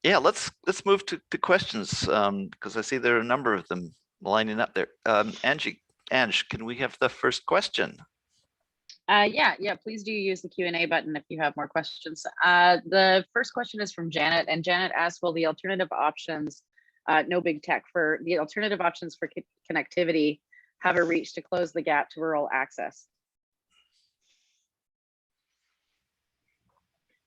Yeah, let's move to questions because I see there are a number of them lining up there. Ange, can we have the first question? Yeah, please do use the Q&A button if you have more questions. The first question is from Janet, and Janet asks, will the alternative options, no big tech, for the alternative options for connectivity have a reach to close the gap to rural access?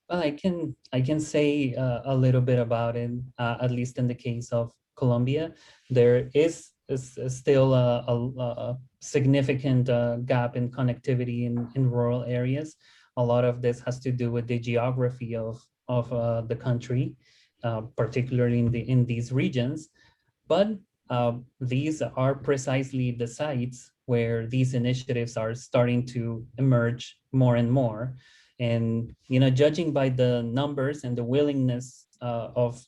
Well, I can say a little bit about it, at least in the case of Colombia. There is still a significant gap in connectivity in rural areas. A lot of this has to do with the geography of the country, particularly in these regions. But these are precisely the sites where these initiatives are starting to emerge more and more. And judging by the numbers and the willingness of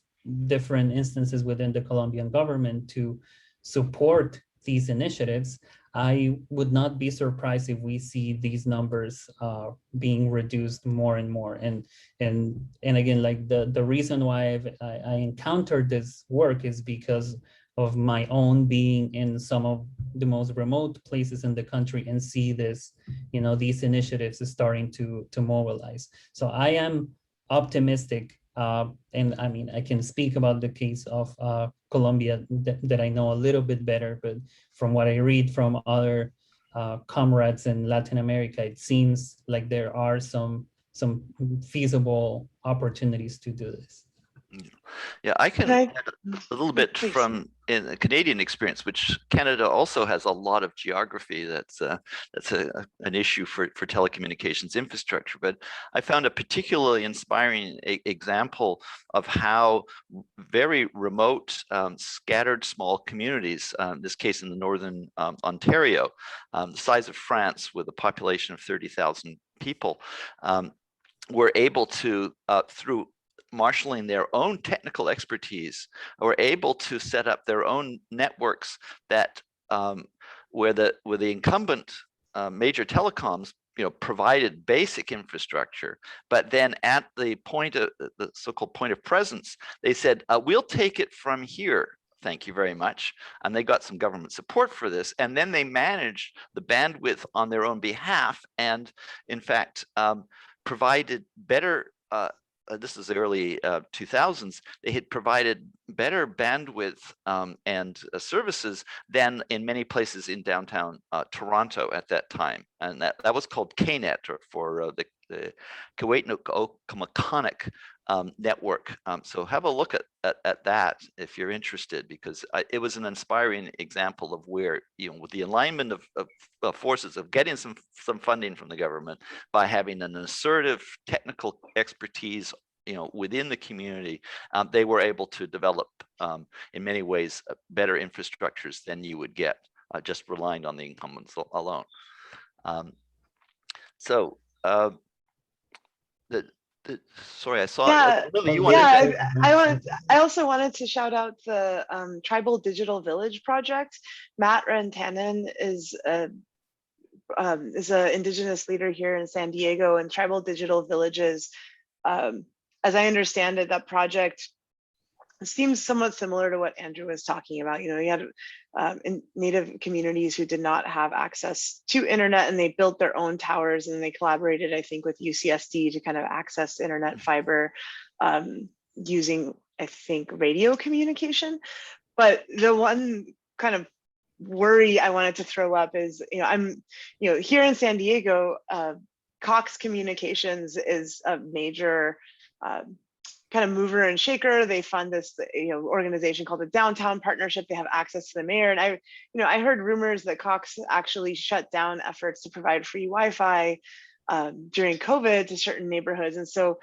different instances within the Colombian government to support these initiatives, I would not be surprised if we see these numbers being reduced more and more. And again, like the reason why I encountered this work is because of my own being in some of the most remote places in the country and see this, these initiatives is starting to mobilize. So I am optimistic, and I mean, I can speak about the case of Colombia that I know a little bit better, but from what I read from other comrades in Latin America, it seems like there are some feasible opportunities to do this. Yeah, I can add a little bit Please. from in the Canadian experience, which Canada also has a lot of geography. That's an issue for telecommunications infrastructure. But I found a particularly inspiring example of how very remote, scattered small communities, in this case in the northern Ontario, the size of France with a population of 30,000 people, were able to, through marshaling their own technical expertise, were able to set up their own networks that where the incumbent major telecoms provided basic infrastructure, but then at the point of the so-called point of presence, they said, we'll take it from here. Thank you very much. And they got some government support for this. And then they managed the bandwidth on their own behalf and in fact provided better this is the early 2000s, they had provided better bandwidth and services than in many places in downtown Toronto at that time. And that was called KNet, or for the Kuwait-Conic network. So have a look at that if you're interested, because it was an inspiring example of where, with the alignment of forces of getting some funding from the government by having an assertive technical expertise within the community, they were able to develop in many ways better infrastructures than you would get just relying on the incumbents alone. Sorry, I saw. Yeah, Lily, you yeah. wanted I also wanted to shout out the Tribal Digital Village project. Matt Rantanen is an indigenous leader here in San Diego, and Tribal Digital Villages, as I understand it, that project seems somewhat similar to what Andrew was talking about. You had in Native communities who did not have access to internet, and they built their own towers, and they collaborated, I think, with UCSD to kind of access internet fiber using, I think, radio communication. But the one kind of worry I wanted to throw up is, I'm, here in San Diego, Cox Communications is a major kind of mover and shaker. They fund this organization called the Downtown Partnership. They have access to the mayor, and I heard rumors that Cox actually shut down efforts to provide free Wi-Fi during COVID to certain neighborhoods. And so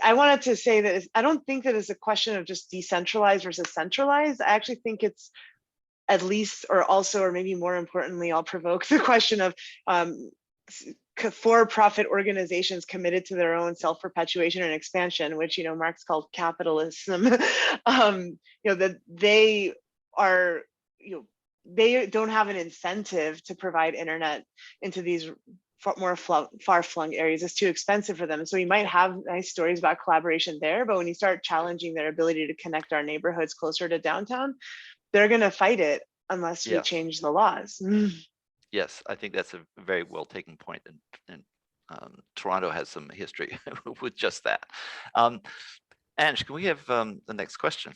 I wanted to say that I don't think that it's a question of just decentralized versus centralized. I actually think it's at least, or also, or maybe more importantly, I'll provoke the question of for-profit organizations committed to their own self-perpetuation and expansion, which Marx called capitalism. That they are, they don't have an incentive to provide internet into these more far-flung areas. It's too expensive for them. So you might have nice stories about collaboration there, but when you start challenging their ability to connect our neighborhoods closer to downtown, they're going to fight it unless we change the laws. Yes, I think that's a very well taken point, and Toronto has some history with just that. Ange, can we have the next question?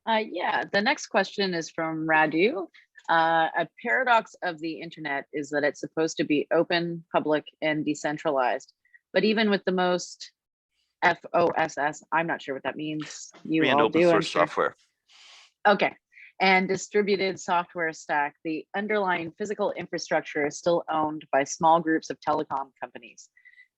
Yeah, the next question is from Radu. A paradox of the internet is that it's supposed to be open, public, and decentralized. But even with the most FOSS, I'm not sure what that means. You Free and all open do, source software. Okay. And distributed software stack, the underlying physical infrastructure is still owned by small groups of telecom companies.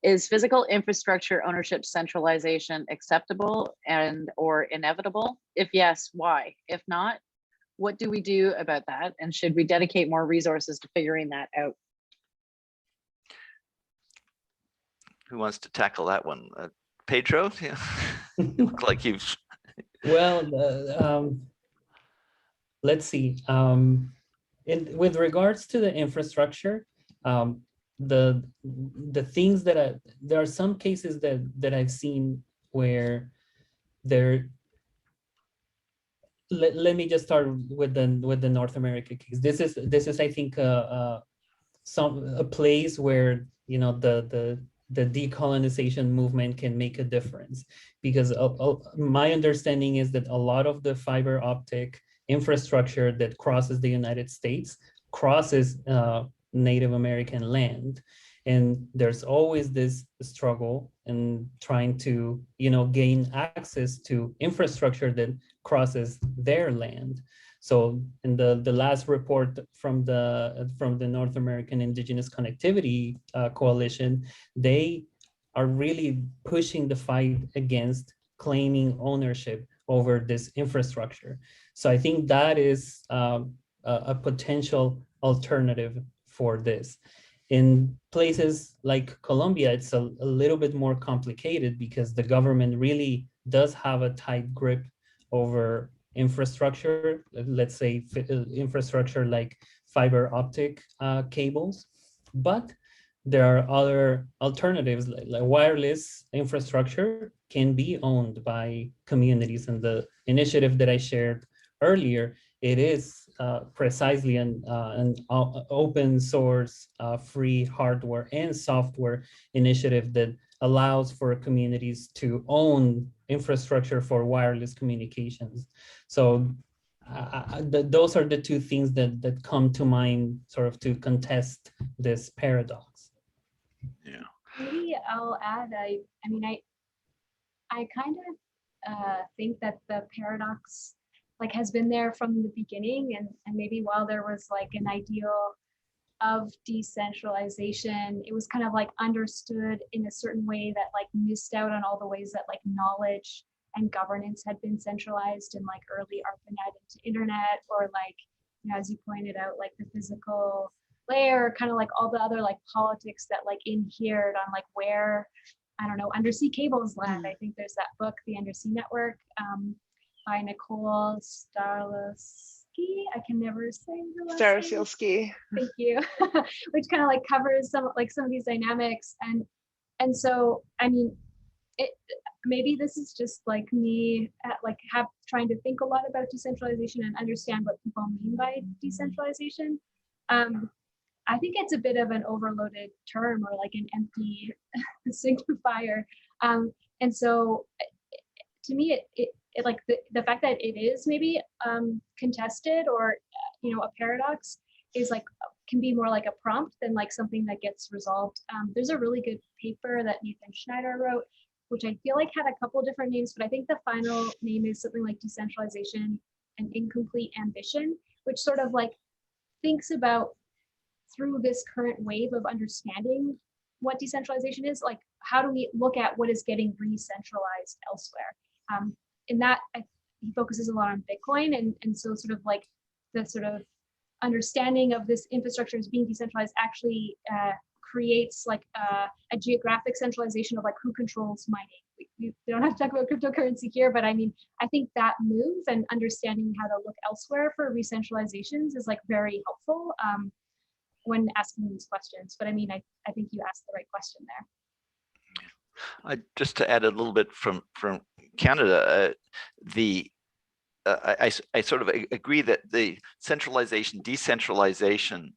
Is physical infrastructure ownership centralization acceptable and or inevitable? If yes, why? If not, what do we do about that? And should we dedicate more resources to figuring that out? Who wants to tackle that one? Pedro? Yeah. You look like you've... Well, let's see. With regards to the infrastructure, the things that there are some cases that I've seen where there. Let me just start with the North America case. This is I think a place where the decolonization movement can make a difference, because my understanding is that a lot of the fiber optic infrastructure that crosses the United States crosses Native American land, and there's always this struggle in trying to gain access to infrastructure that crosses their land. So in the last report from the North American Indigenous Connectivity Coalition, they are really pushing the fight against claiming ownership over this infrastructure. So I think that is a potential alternative for this. In places like Colombia, it's a little bit more complicated because the government really does have a tight grip over infrastructure, let's say infrastructure like fiber optic cables. But there are other alternatives, like wireless infrastructure can be owned by communities. And the initiative that I shared earlier, it is precisely an open source, free hardware and software initiative that allows for communities to own infrastructure for wireless communications. So those are the two things that come to mind sort of to contest this paradox. Yeah. Maybe I'll add, I mean, I kind of think that the paradox like has been there from the beginning, and maybe while there was like an ideal of decentralization, it was kind of like understood in a certain way that like missed out on all the ways that like knowledge and governance had been centralized in like early ARPANET into internet, or like, you know, as you pointed out, like the physical layer, kind of like all the other like politics that like inhered on like where, I don't know, undersea cables land. I think there's that book, The Undersea Network, by Nicole Starosielski. I can never say the last name. Starosielski. Thank you. Which kind of like covers some of these dynamics, and so I mean, maybe this is just like me trying to think a lot about decentralization and understand what people mean by decentralization. I think it's a bit of an overloaded term, or like an empty signifier. And so to me, it like the fact that it is maybe contested, or you know, a paradox, is like can be more like a prompt than like something that gets resolved. There's a really good paper that Nathan Schneider wrote, which I feel like had a couple different names, but I think the final name is something like Decentralization and Incomplete Ambition, which sort of like thinks about, through this current wave of understanding what decentralization is, like how do we look at what is getting re-centralized elsewhere? In that, he focuses a lot on Bitcoin, and so sort of like the sort of understanding of this infrastructure as being decentralized actually creates like a geographic centralization of like who controls mining. We don't have to talk about cryptocurrency here, but I mean, I think that move and understanding how to look elsewhere for re-centralizations is like very helpful when asking these questions. But I mean, I think you asked the right question there. Just to add a little bit from Canada, I sort of agree that the centralization, decentralization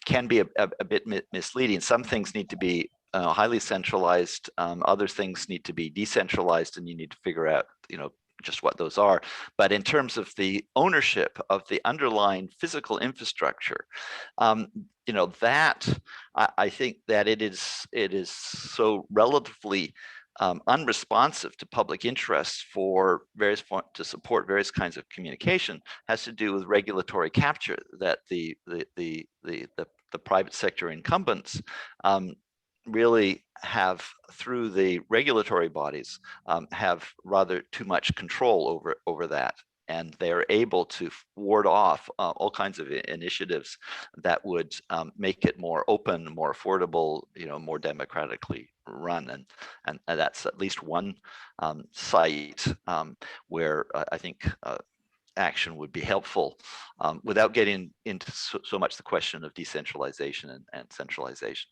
can be a bit misleading. Some things need to be highly centralized, other things need to be decentralized, and you need to figure out, you know, just what those are. But in terms of the ownership of the underlying physical infrastructure, you know, that I think that it is so relatively unresponsive to public interests to support various kinds of communication, has to do with regulatory capture that the private sector incumbents really have, through the regulatory bodies, have rather too much control over that, and they're able to ward off all kinds of initiatives that would make it more open, more affordable, you know, more democratically run. And that's at least one site where I think action would be helpful, without getting into so much the question of decentralization and centralization.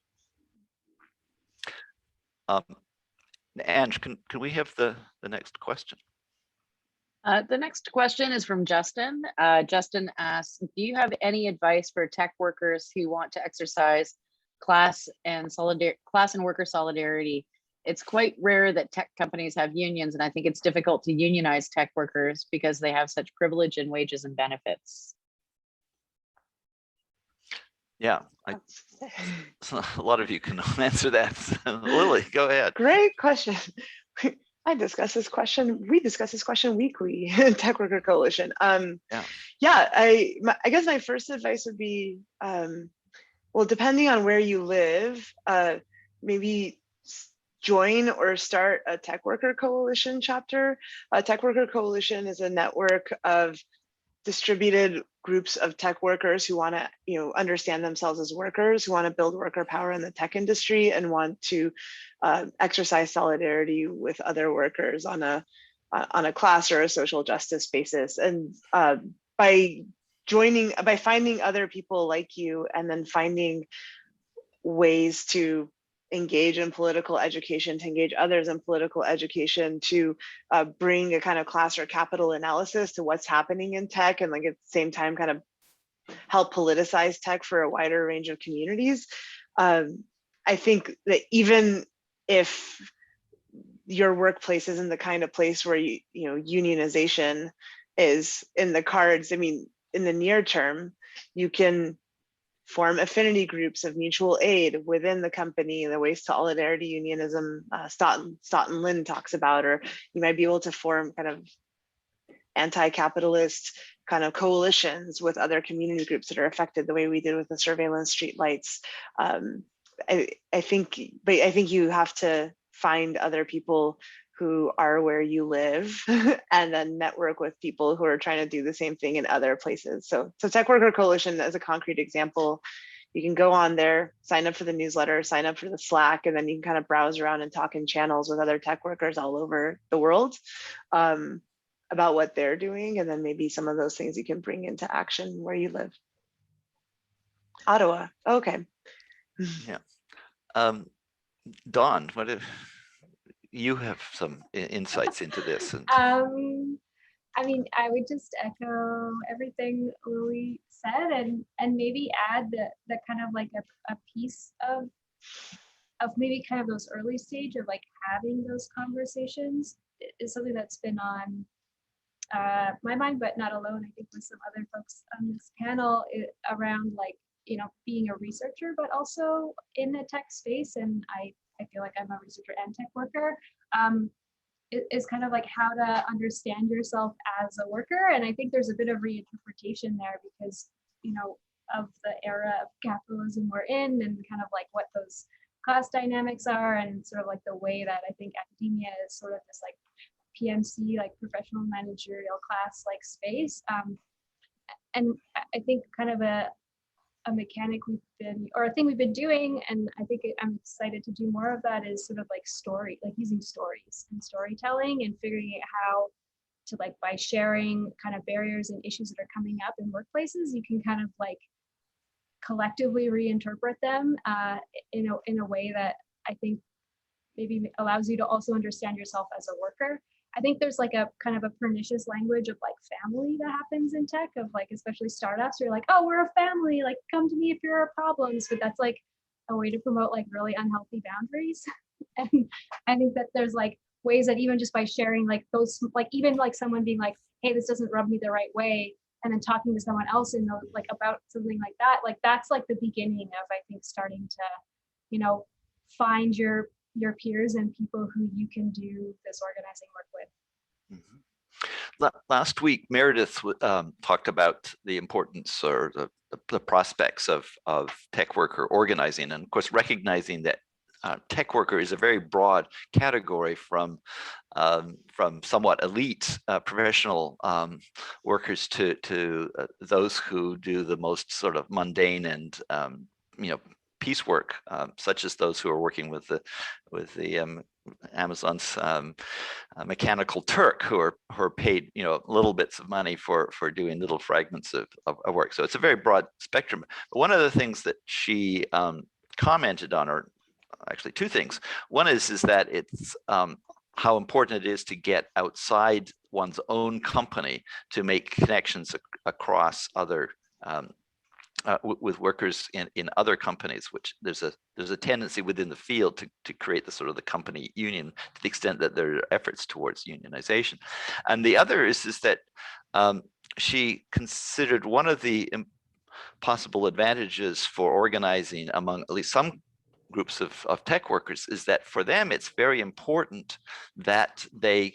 Ange, can we have the next question? The next question is from Justin. Justin asks, do you have any advice for tech workers who want to exercise class and worker solidarity? It's quite rare that tech companies have unions, and I think it's difficult to unionize tech workers because they have such privilege in wages and benefits. Yeah, a lot of you can answer that. Lily, go ahead. Great question. We discuss this question weekly in Tech Worker Coalition. Yeah, I guess my first advice would be, well, depending on where you live, maybe join or start a Tech Worker Coalition chapter. A Tech Worker Coalition is a network of distributed groups of tech workers who want to, you know, understand themselves as workers, who want to build worker power in the tech industry and want to exercise solidarity with other workers on a class or a social justice basis. And by finding other people like you, and then finding ways to engage in political education, to engage others in political education, to bring a kind of class or capital analysis to what's happening in tech, and like at the same time kind of help politicize tech for a wider range of communities. I think that even if your workplace isn't the kind of place where you know unionization is in the cards, I mean, in the near term, you can form affinity groups of mutual aid within the company, the waste solidarity unionism Stoughton Lynn talks about, or you might be able to form kind of anti-capitalist kind of coalitions with other community groups that are affected the way we did with the surveillance streetlights. I think you have to find other people who are where you live and then network with people who are trying to do the same thing in other places. So Tech Worker Coalition as a concrete example, you can go on there, sign up for the newsletter, sign up for the Slack, and then you can kind of browse around and talk in channels with other tech workers all over the world about what they're doing. And then maybe some of those things you can bring into action where you live. Ottawa, okay. Yeah. Dawn, what if you have some insights into this? And I mean, I would just echo everything Lilly said, and maybe add the kind of like a piece of maybe kind of those early stage of like having those conversations is something that's been on my mind, but not alone. I think with some other folks on this panel around like, you know, being a researcher, but also in the tech space. And I feel like I'm a researcher and tech worker. Is kind of like how to understand yourself as a worker. And I think there's a bit of reinterpretation there because, you know, of the era of capitalism we're in and kind of like what those class dynamics are and sort of like the way that I think academia is sort of this like PMC, like professional managerial class like space. And I think kind of a mechanic or a thing we've been doing, and I think I'm excited to do more of that, is sort of like using stories and storytelling and figuring out how to, like, by sharing kind of barriers and issues that are coming up in workplaces, you can kind of like collectively reinterpret them in a way that I think maybe allows you to also understand yourself as a worker. I think there's like a kind of a pernicious language of like family that happens in tech, of like, especially startups, you're like, oh, we're a family, like come to me if there are problems, but that's like a way to promote like really unhealthy boundaries. And I think that there's like ways that even just by sharing like those, like even like someone being like, hey, this doesn't rub me the right way, and then talking to someone else in like about something like that, like that's like the beginning of, I think, starting to, you know, find your peers and people who you can do this organizing work with. Mm-hmm. Last week, Meredith talked about the importance or the prospects of tech worker organizing, and of course recognizing that tech worker is a very broad category from somewhat elite professional workers to those who do the most sort of mundane and piecework, such as those who are working with the Amazon's Mechanical Turk, who are paid little bits of money for doing little fragments of work. So it's a very broad spectrum. But one of the things that she commented on, or actually two things. One is that it's how important it is to get outside one's own company to make connections across other with workers in other companies, which there's a tendency within the field to create the sort of the company union to the extent that there are efforts towards unionization. And the other is that she considered one of the possible advantages for organizing among at least some groups of tech workers is that for them it's very important that they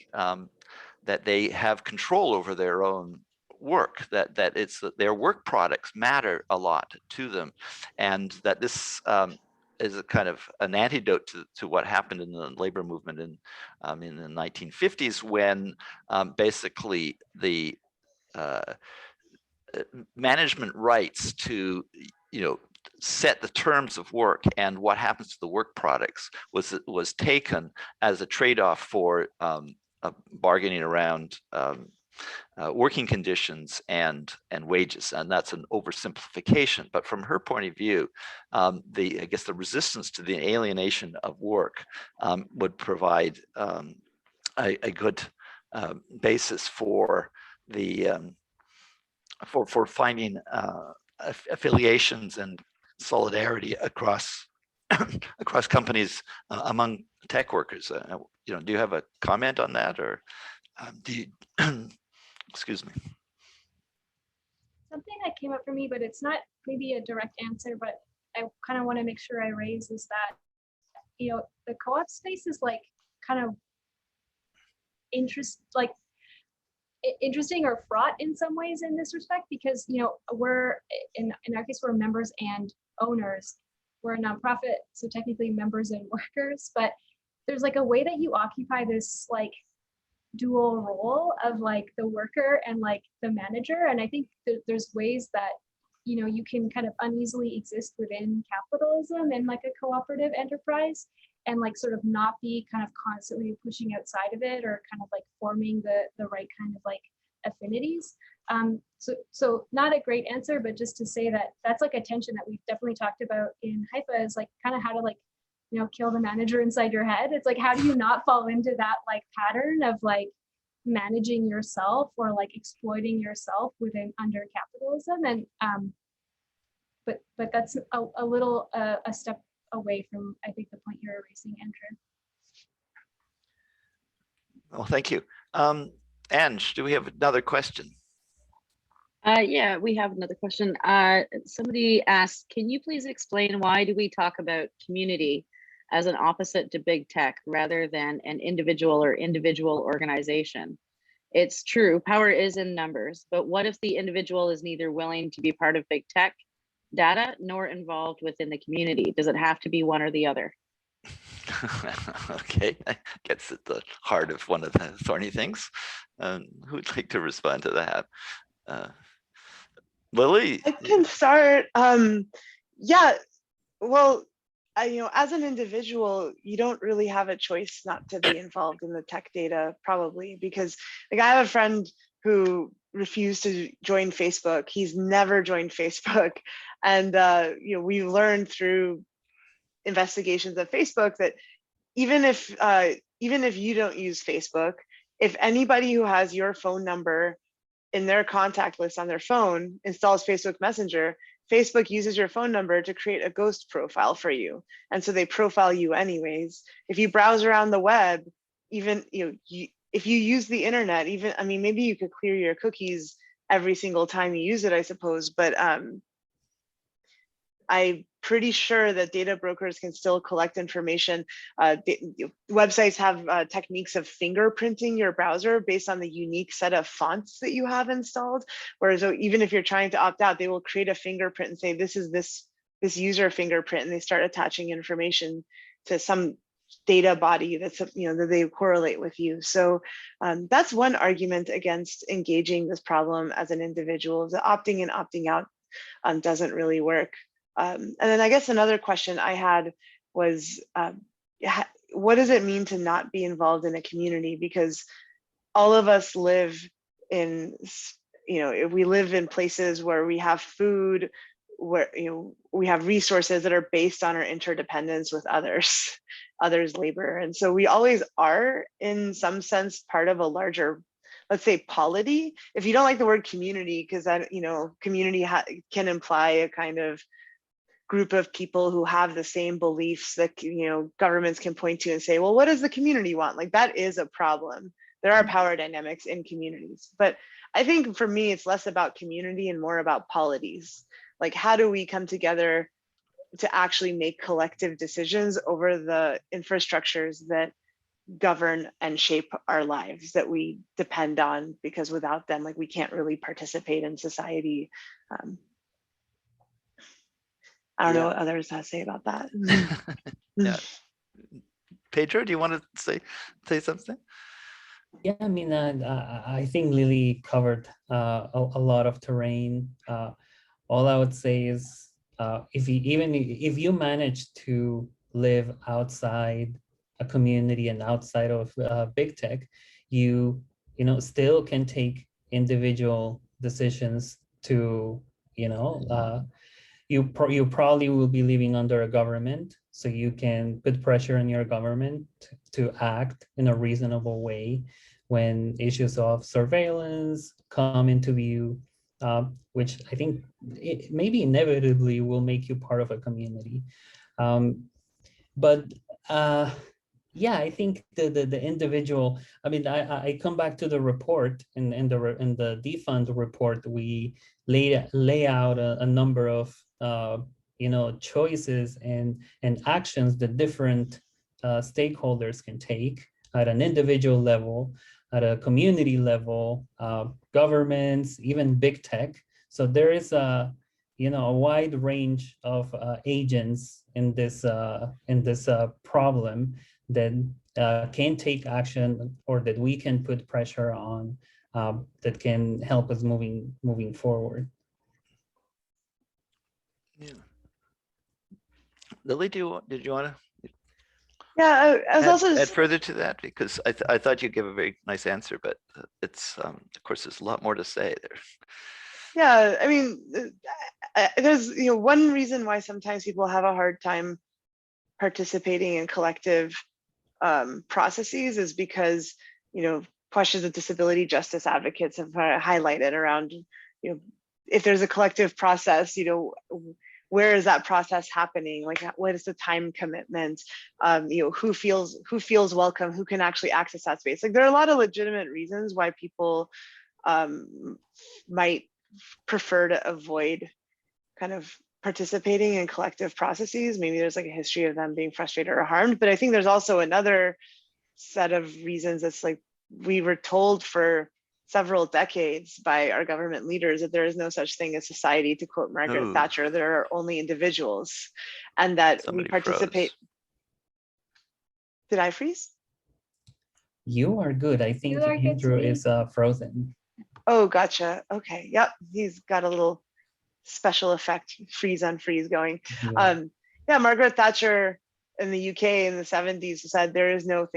have control over their own work, that it's their work products matter a lot to them, and that this is a kind of an antidote to what happened in the labor movement in the 1950s, when basically the management rights to set the terms of work and what happens to the work products was taken as a trade-off for bargaining around working conditions and wages, and that's an oversimplification. But from her point of view, I guess the resistance to the alienation of work would provide a good basis for the for finding affiliations and solidarity across across companies among tech workers. Do you have a comment on that, or do you excuse me? Something that came up for me, but it's not maybe a direct answer, but I kind of want to make sure I raise is that, you know, the co-op space is like kind of interesting or fraught in some ways in this respect, because, you know, we're in our case, we're members and owners. We're a nonprofit, so technically members and workers, but there's like a way that you occupy this like dual role of like the worker and like the manager. And I think there's ways that, you know, you can kind of uneasily exist within capitalism and like a cooperative enterprise and like sort of not be kind of constantly pushing outside of it or kind of like forming the right kind of like affinities. So not a great answer, but just to say that that's like a tension that we've definitely talked about in Hypha, is like kind of how to like, you know, kill the manager inside your head. It's like, how do you not fall into that like pattern of like managing yourself or like exploiting yourself within under capitalism? And but that's a little a step away from, I think, the point you're raising, Andrew. Well, thank you. Ange, do we have another question? Yeah, we have another question. Somebody asked, can you please explain why do we talk about community as an opposite to big tech rather than an individual or individual organization? It's true, power is in numbers, but what if the individual is neither willing to be part of big tech data nor involved within the community? Does it have to be one or the other? Okay, that gets at the heart of one of the thorny things. Who'd like to respond to that? Lilly? I can start. Yeah, well, you know, as an individual, you don't really have a choice not to be involved in the tech data, probably, because like I have a friend who refused to join Facebook. He's never joined Facebook. And you know, we learned through investigations of Facebook that even if you don't use Facebook, if anybody who has your phone number in their contact list on their phone installs Facebook Messenger, Facebook uses your phone number to create a ghost profile for you. And so they profile you anyways. If you browse around the web, even if you use the internet, even, I mean, maybe you could clear your cookies every single time you use it, I suppose, but I'm pretty sure that data brokers can still collect information. Websites have techniques of fingerprinting your browser based on the unique set of fonts that you have installed. Whereas even if you're trying to opt out, they will create a fingerprint and say, this is this user fingerprint, and they start attaching information to some data body that's, you know, that they correlate with you. So that's one argument against engaging this problem as an individual. The opting in, opting out doesn't really work. And then I guess another question I had was, what does it mean to not be involved in a community? Because all of us live in, you know, we live in places where we have food, where, you know, we have resources that are based on our interdependence with others' labor. And so we always are, in some sense, part of a larger, let's say, polity. If you don't like the word community, because that, you know, community can imply a kind of group of people who have the same beliefs that, you know, governments can point to and say, well, what does the community want? Like, that is a problem. There are power dynamics in communities. But I think for me, it's less about community and more about polities. Like, how do we come together to actually make collective decisions over the infrastructures that govern and shape our lives, that we depend on, because without them, like, we can't really participate in society. I don't know what others have to say about that. Yeah. Pedro, do you want to say something? Yeah, I mean, I think Lilly covered a lot of terrain. All I would say is, if you manage to live outside a community and outside of big tech, you still can take individual decisions to, you probably will be living under a government, so you can put pressure on your government to act in a reasonable way when issues of surveillance come into view, which I think maybe inevitably will make you part of a community. But Yeah, I think the individual. I mean, I come back to the report, in the defund report, we lay out a number of choices and actions that different stakeholders can take at an individual level, at a community level, governments, even big tech. So there is a wide range of agents in this problem that can take action, or that we can put pressure on, that can help us moving forward. Yeah. Lily, did you want to Yeah, I was also add just, further to that? Because I thought you gave a very nice answer, but it's of course there's a lot more to say there. yeah, I mean, there's, one reason why sometimes people have a hard time participating in collective processes is because, questions of disability justice advocates have highlighted around, if there's a collective process, where is that process happening? Like, what is the time commitment? Who feels welcome? Who can actually access that space? Like, there are a lot of legitimate reasons why people might prefer to avoid kind of participating in collective processes. Maybe there's like a history of them being frustrated or harmed, but I think there's also another set of reasons. It's like, we were told for several decades by our government leaders that there is no such thing as society, to quote Margaret Thatcher. There are only individuals, and that Somebody we participate. froze. Did I freeze? You are good. I think Andrew is frozen. Oh, gotcha. Okay. Yep. He's got a little special effect, freeze unfreeze going. Yeah. Yeah, Margaret Thatcher in the UK in the 70s said there's no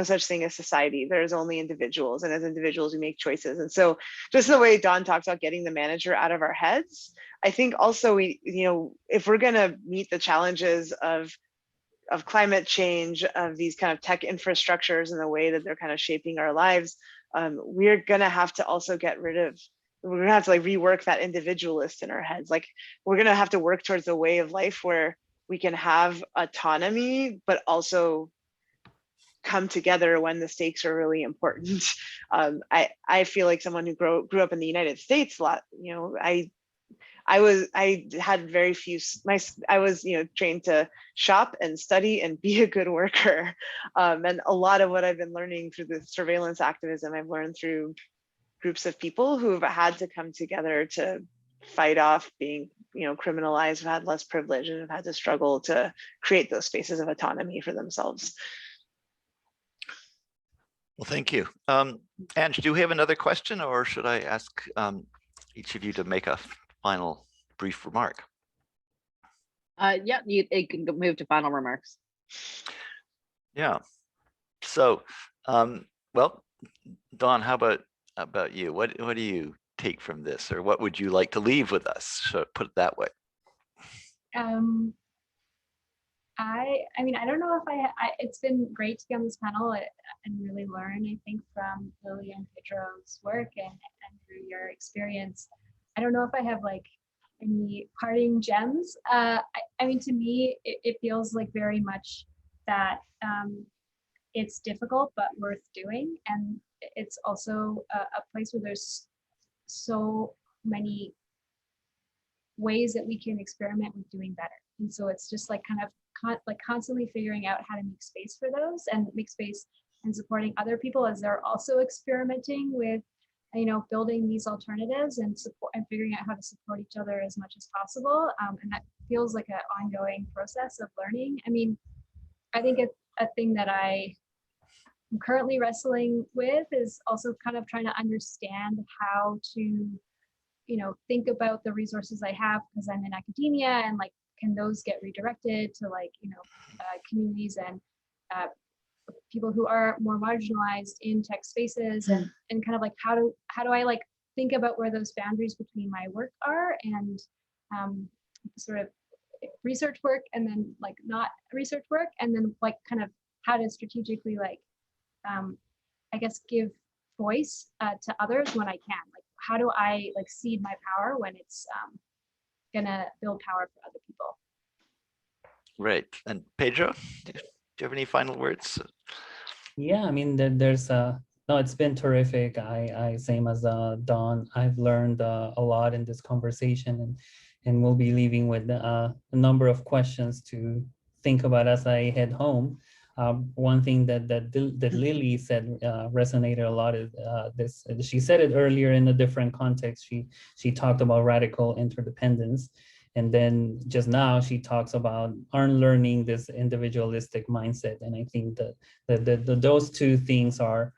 such thing as society. There's only individuals, and as individuals we make choices. And so just the way Don talks about getting the manager out of our heads, I think also if we're gonna meet the challenges of climate change, of these kind of tech infrastructures and the way that they're kind of shaping our lives, we're gonna have to also we're gonna have to like rework that individualist in our heads. Like, we're gonna have to work towards a way of life where we can have autonomy, but also come together when the stakes are really important. I feel like someone who grew up in the United States a lot, I had very few, I was, trained to shop and study and be a good worker. And a lot of what I've been learning through the surveillance activism, I've learned through groups of people who've had to come together to fight off being, criminalized, have had less privilege, and have had to struggle to create those spaces of autonomy for themselves. Well, thank you. Ange, do you have another question, or should I ask each of you to make a final brief remark? Yeah, you can move to final remarks. Yeah. So, well, Dawn, how about you? What do you take from this, or what would you like to leave with us? So put it that way. I mean, I don't know if it's been great to be on this panel and really learn, I think, from Lilly and Pedro's work and through your experience. I don't know if I have like any parting gems. I mean, to me, it feels like very much that it's difficult, but worth doing. And it's also a place where there's so many ways that we can experiment with doing better. And so it's just like kind of constantly figuring out how to make space for those, and make space and supporting other people as they're also experimenting with, building these alternatives and figuring out how to support each other as much as possible. And that feels like an ongoing process of learning. I mean, I think a thing that I'm currently wrestling with is also kind of trying to understand how to, think about the resources I have, because I'm in academia, and like, can those get redirected to like, communities and people who are more marginalized in tech spaces, and kind of like how do I like think about where those boundaries between my work are and sort of research work, and then like not research work, and then like kind of how to strategically like I guess give voice to others when I can. Like, how do I like cede my power when it's gonna build power for other people? Right. And Pedro? you have any final words? Yeah, I mean, there's no, it's been terrific. I same as Dawn, I've learned a lot in this conversation, and we'll be leaving with a number of questions to think about as I head home. One thing that Lilly said resonated a lot is this. She said it earlier in a different context. She talked about radical interdependence, and then just now she talks about unlearning this individualistic mindset. And I think that those two things are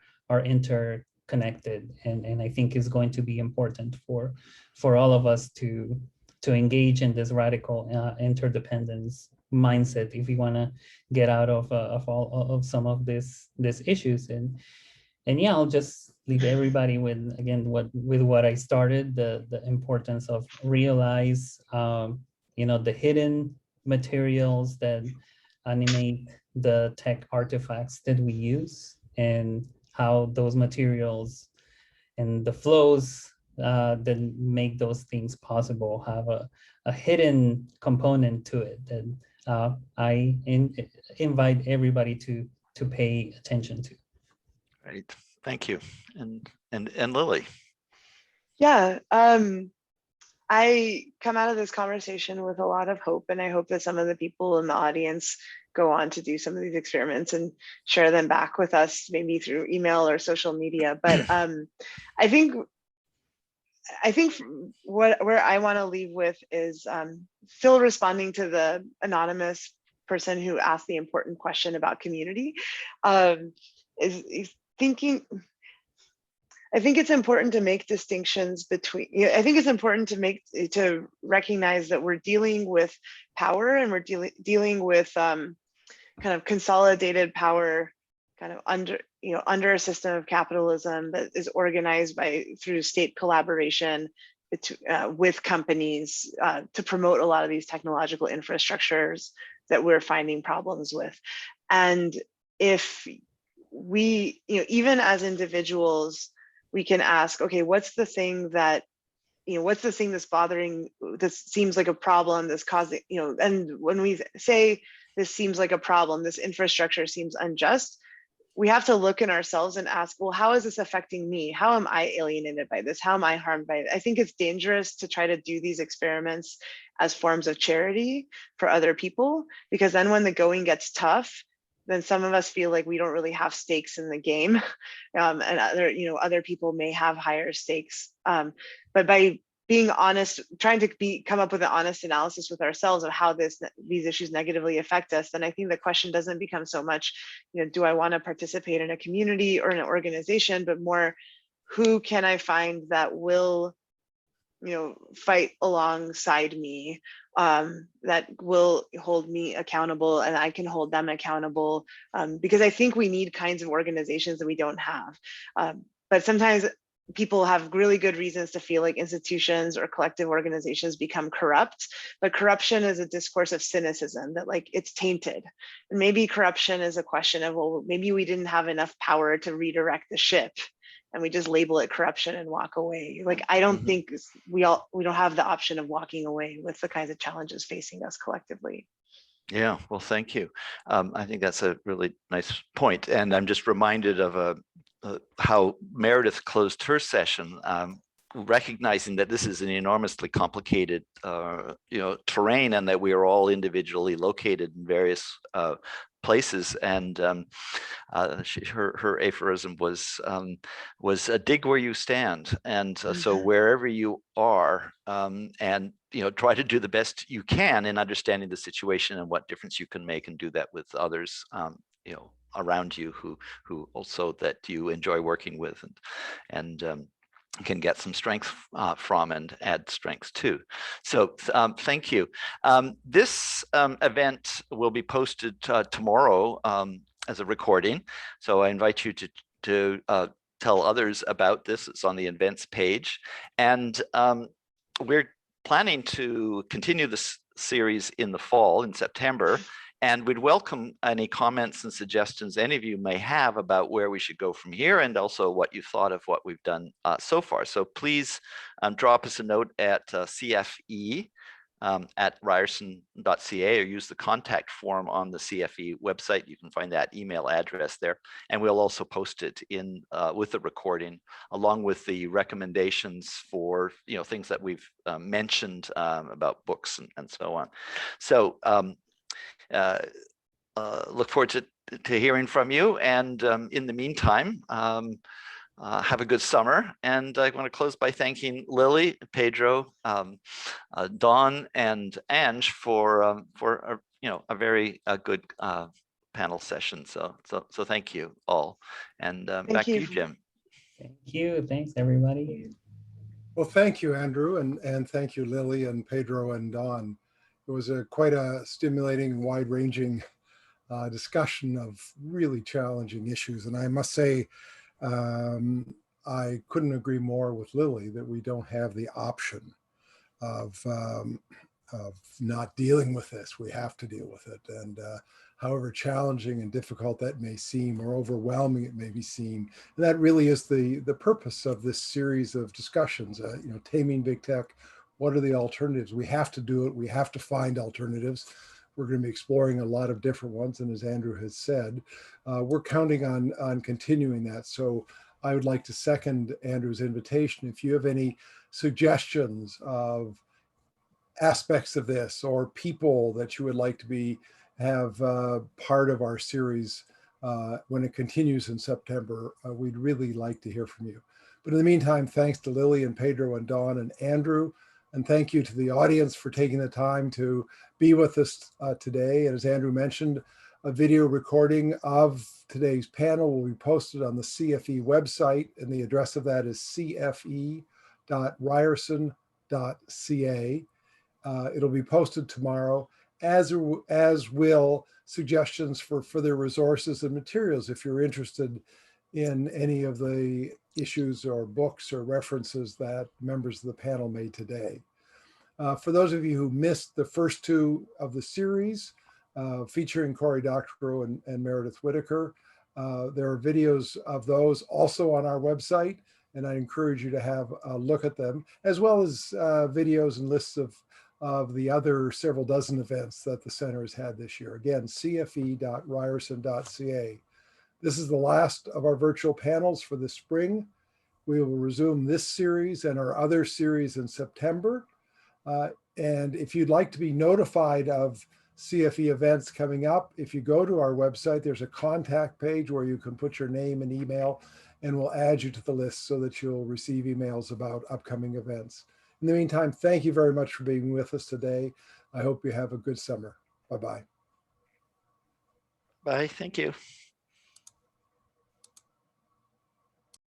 interconnected, and I think is going to be important for all of us to engage in this radical interdependence mindset if we want to get out of some of these issues. And yeah, I'll just leave everybody with, again, what I started, the importance of realize the hidden materials that animate the tech artifacts that we use, and how those materials and the flows that make those things possible have a hidden component to it that I invite everybody to pay attention to. Right. Thank you. And Lilly. Yeah, I come out of this conversation with a lot of hope, and I hope that some of the people in the audience go on to do some of these experiments and share them back with us, maybe through email or social media. But I think where I want to leave with is still responding to the anonymous person who asked the important question about community. Is thinking. I think it's important to make distinctions between. I think it's important to recognize that we're dealing with power, and we're dealing with kind of consolidated power, kind of under a system of capitalism that is organized through state collaboration with companies to promote a lot of these technological infrastructures that we're finding problems with. And if we, even as individuals, we can ask, okay, what's the thing that's bothering, this seems like a problem, this causing, and when we say this seems like a problem, this infrastructure seems unjust, we have to look in ourselves and ask, well, how is this affecting me? How am I alienated by this? How am I harmed by it? I think it's dangerous to try to do these experiments as forms of charity for other people, because then when the going gets tough, then some of us feel like we don't really have stakes in the game, and other people may have higher stakes. But by being honest, trying to come up with an honest analysis with ourselves of how these issues negatively affect us, then I think the question doesn't become so much, do I want to participate in a community or an organization, but more, who can I find that will fight alongside me, that will hold me accountable, and I can hold them accountable, because I think we need kinds of organizations that we don't have. But sometimes people have really good reasons to feel like institutions or collective organizations become corrupt, but corruption is a discourse of cynicism that it's tainted. And maybe corruption is a question of, well, maybe we didn't have enough power to redirect the ship, and we just label it corruption and walk away. I don't think we don't have the option of walking away with the kinds of challenges facing us collectively. Yeah, well, thank you. I think that's a really nice point. And I'm just reminded of how Meredith closed her session, recognizing that this is an enormously complicated terrain, and that we are all individually located in various places. And her aphorism was dig where you stand. And so wherever you are, and try to do the best you can in understanding the situation and what difference you can make, and do that with others around you who also that you enjoy working with, and can get some strength from and add strength to. So thank you. This event will be posted tomorrow as a recording. So I invite you to tell others about this. It's on the events page. And we're planning to continue this series in the fall, in September. And we'd welcome any comments and suggestions any of you may have about where we should go from here, and also what you thought of what we've done so far. So please drop us a note at CFE at ryerson.ca or use the contact form on the CFE website. You can find that email address there. And we'll also post it in with the recording, along with the recommendations for things that we've mentioned about books and so on. So look forward to hearing from you. And in the meantime, have a good summer. And I want to close by thanking Lilly, Pedro, Dawn, and Ange for a very good panel session. So thank you all. And back to you, Jim. Thank you. Thanks, everybody. Well, thank you, Andrew, and thank you, Lilly and Pedro and Dawn. It was quite a stimulating and wide-ranging discussion of really challenging issues. And I must say, I couldn't agree more with Lilly that we don't have the option of not dealing with this. We have to deal with it. And however challenging and difficult that may seem, or overwhelming it may be seen, and that really is the purpose of this series of discussions. Taming Big Tech. What are the alternatives? We have to do it. We have to find alternatives. We're going to be exploring a lot of different ones. And as Andrew has said, we're counting on continuing that. So I would like to second Andrew's invitation. If you have any suggestions of aspects of this or people that you would like to have part of our series when it continues in September, we'd really like to hear from you. But in the meantime, thanks to Lilly and Pedro and Dawn and Andrew. And thank you to the audience for taking the time to be with us today. And as Andrew mentioned, a video recording of today's panel will be posted on the CFE website, and the address of that is cfe.ryerson.ca. It'll be posted tomorrow, as will suggestions for further resources and materials if you're interested in any of the issues or books or references that members of the panel made today. For those of you who missed the first two of the series, featuring Cory Doctorow and Meredith Whitaker, there are videos of those also on our website, and I encourage you to have a look at them, as well as videos and lists of the other several dozen events that the center has had this year. Again, cfe.ryerson.ca. This is the last of our virtual panels for the spring. We will resume this series and our other series in September. And if you'd like to be notified of CFE events coming up, if you go to our website, there's a contact page where you can put your name and email, and we'll add you to the list so that you'll receive emails about upcoming events. In the meantime, thank you very much for being with us today. I hope you have a good summer. Bye-bye. Bye, thank you.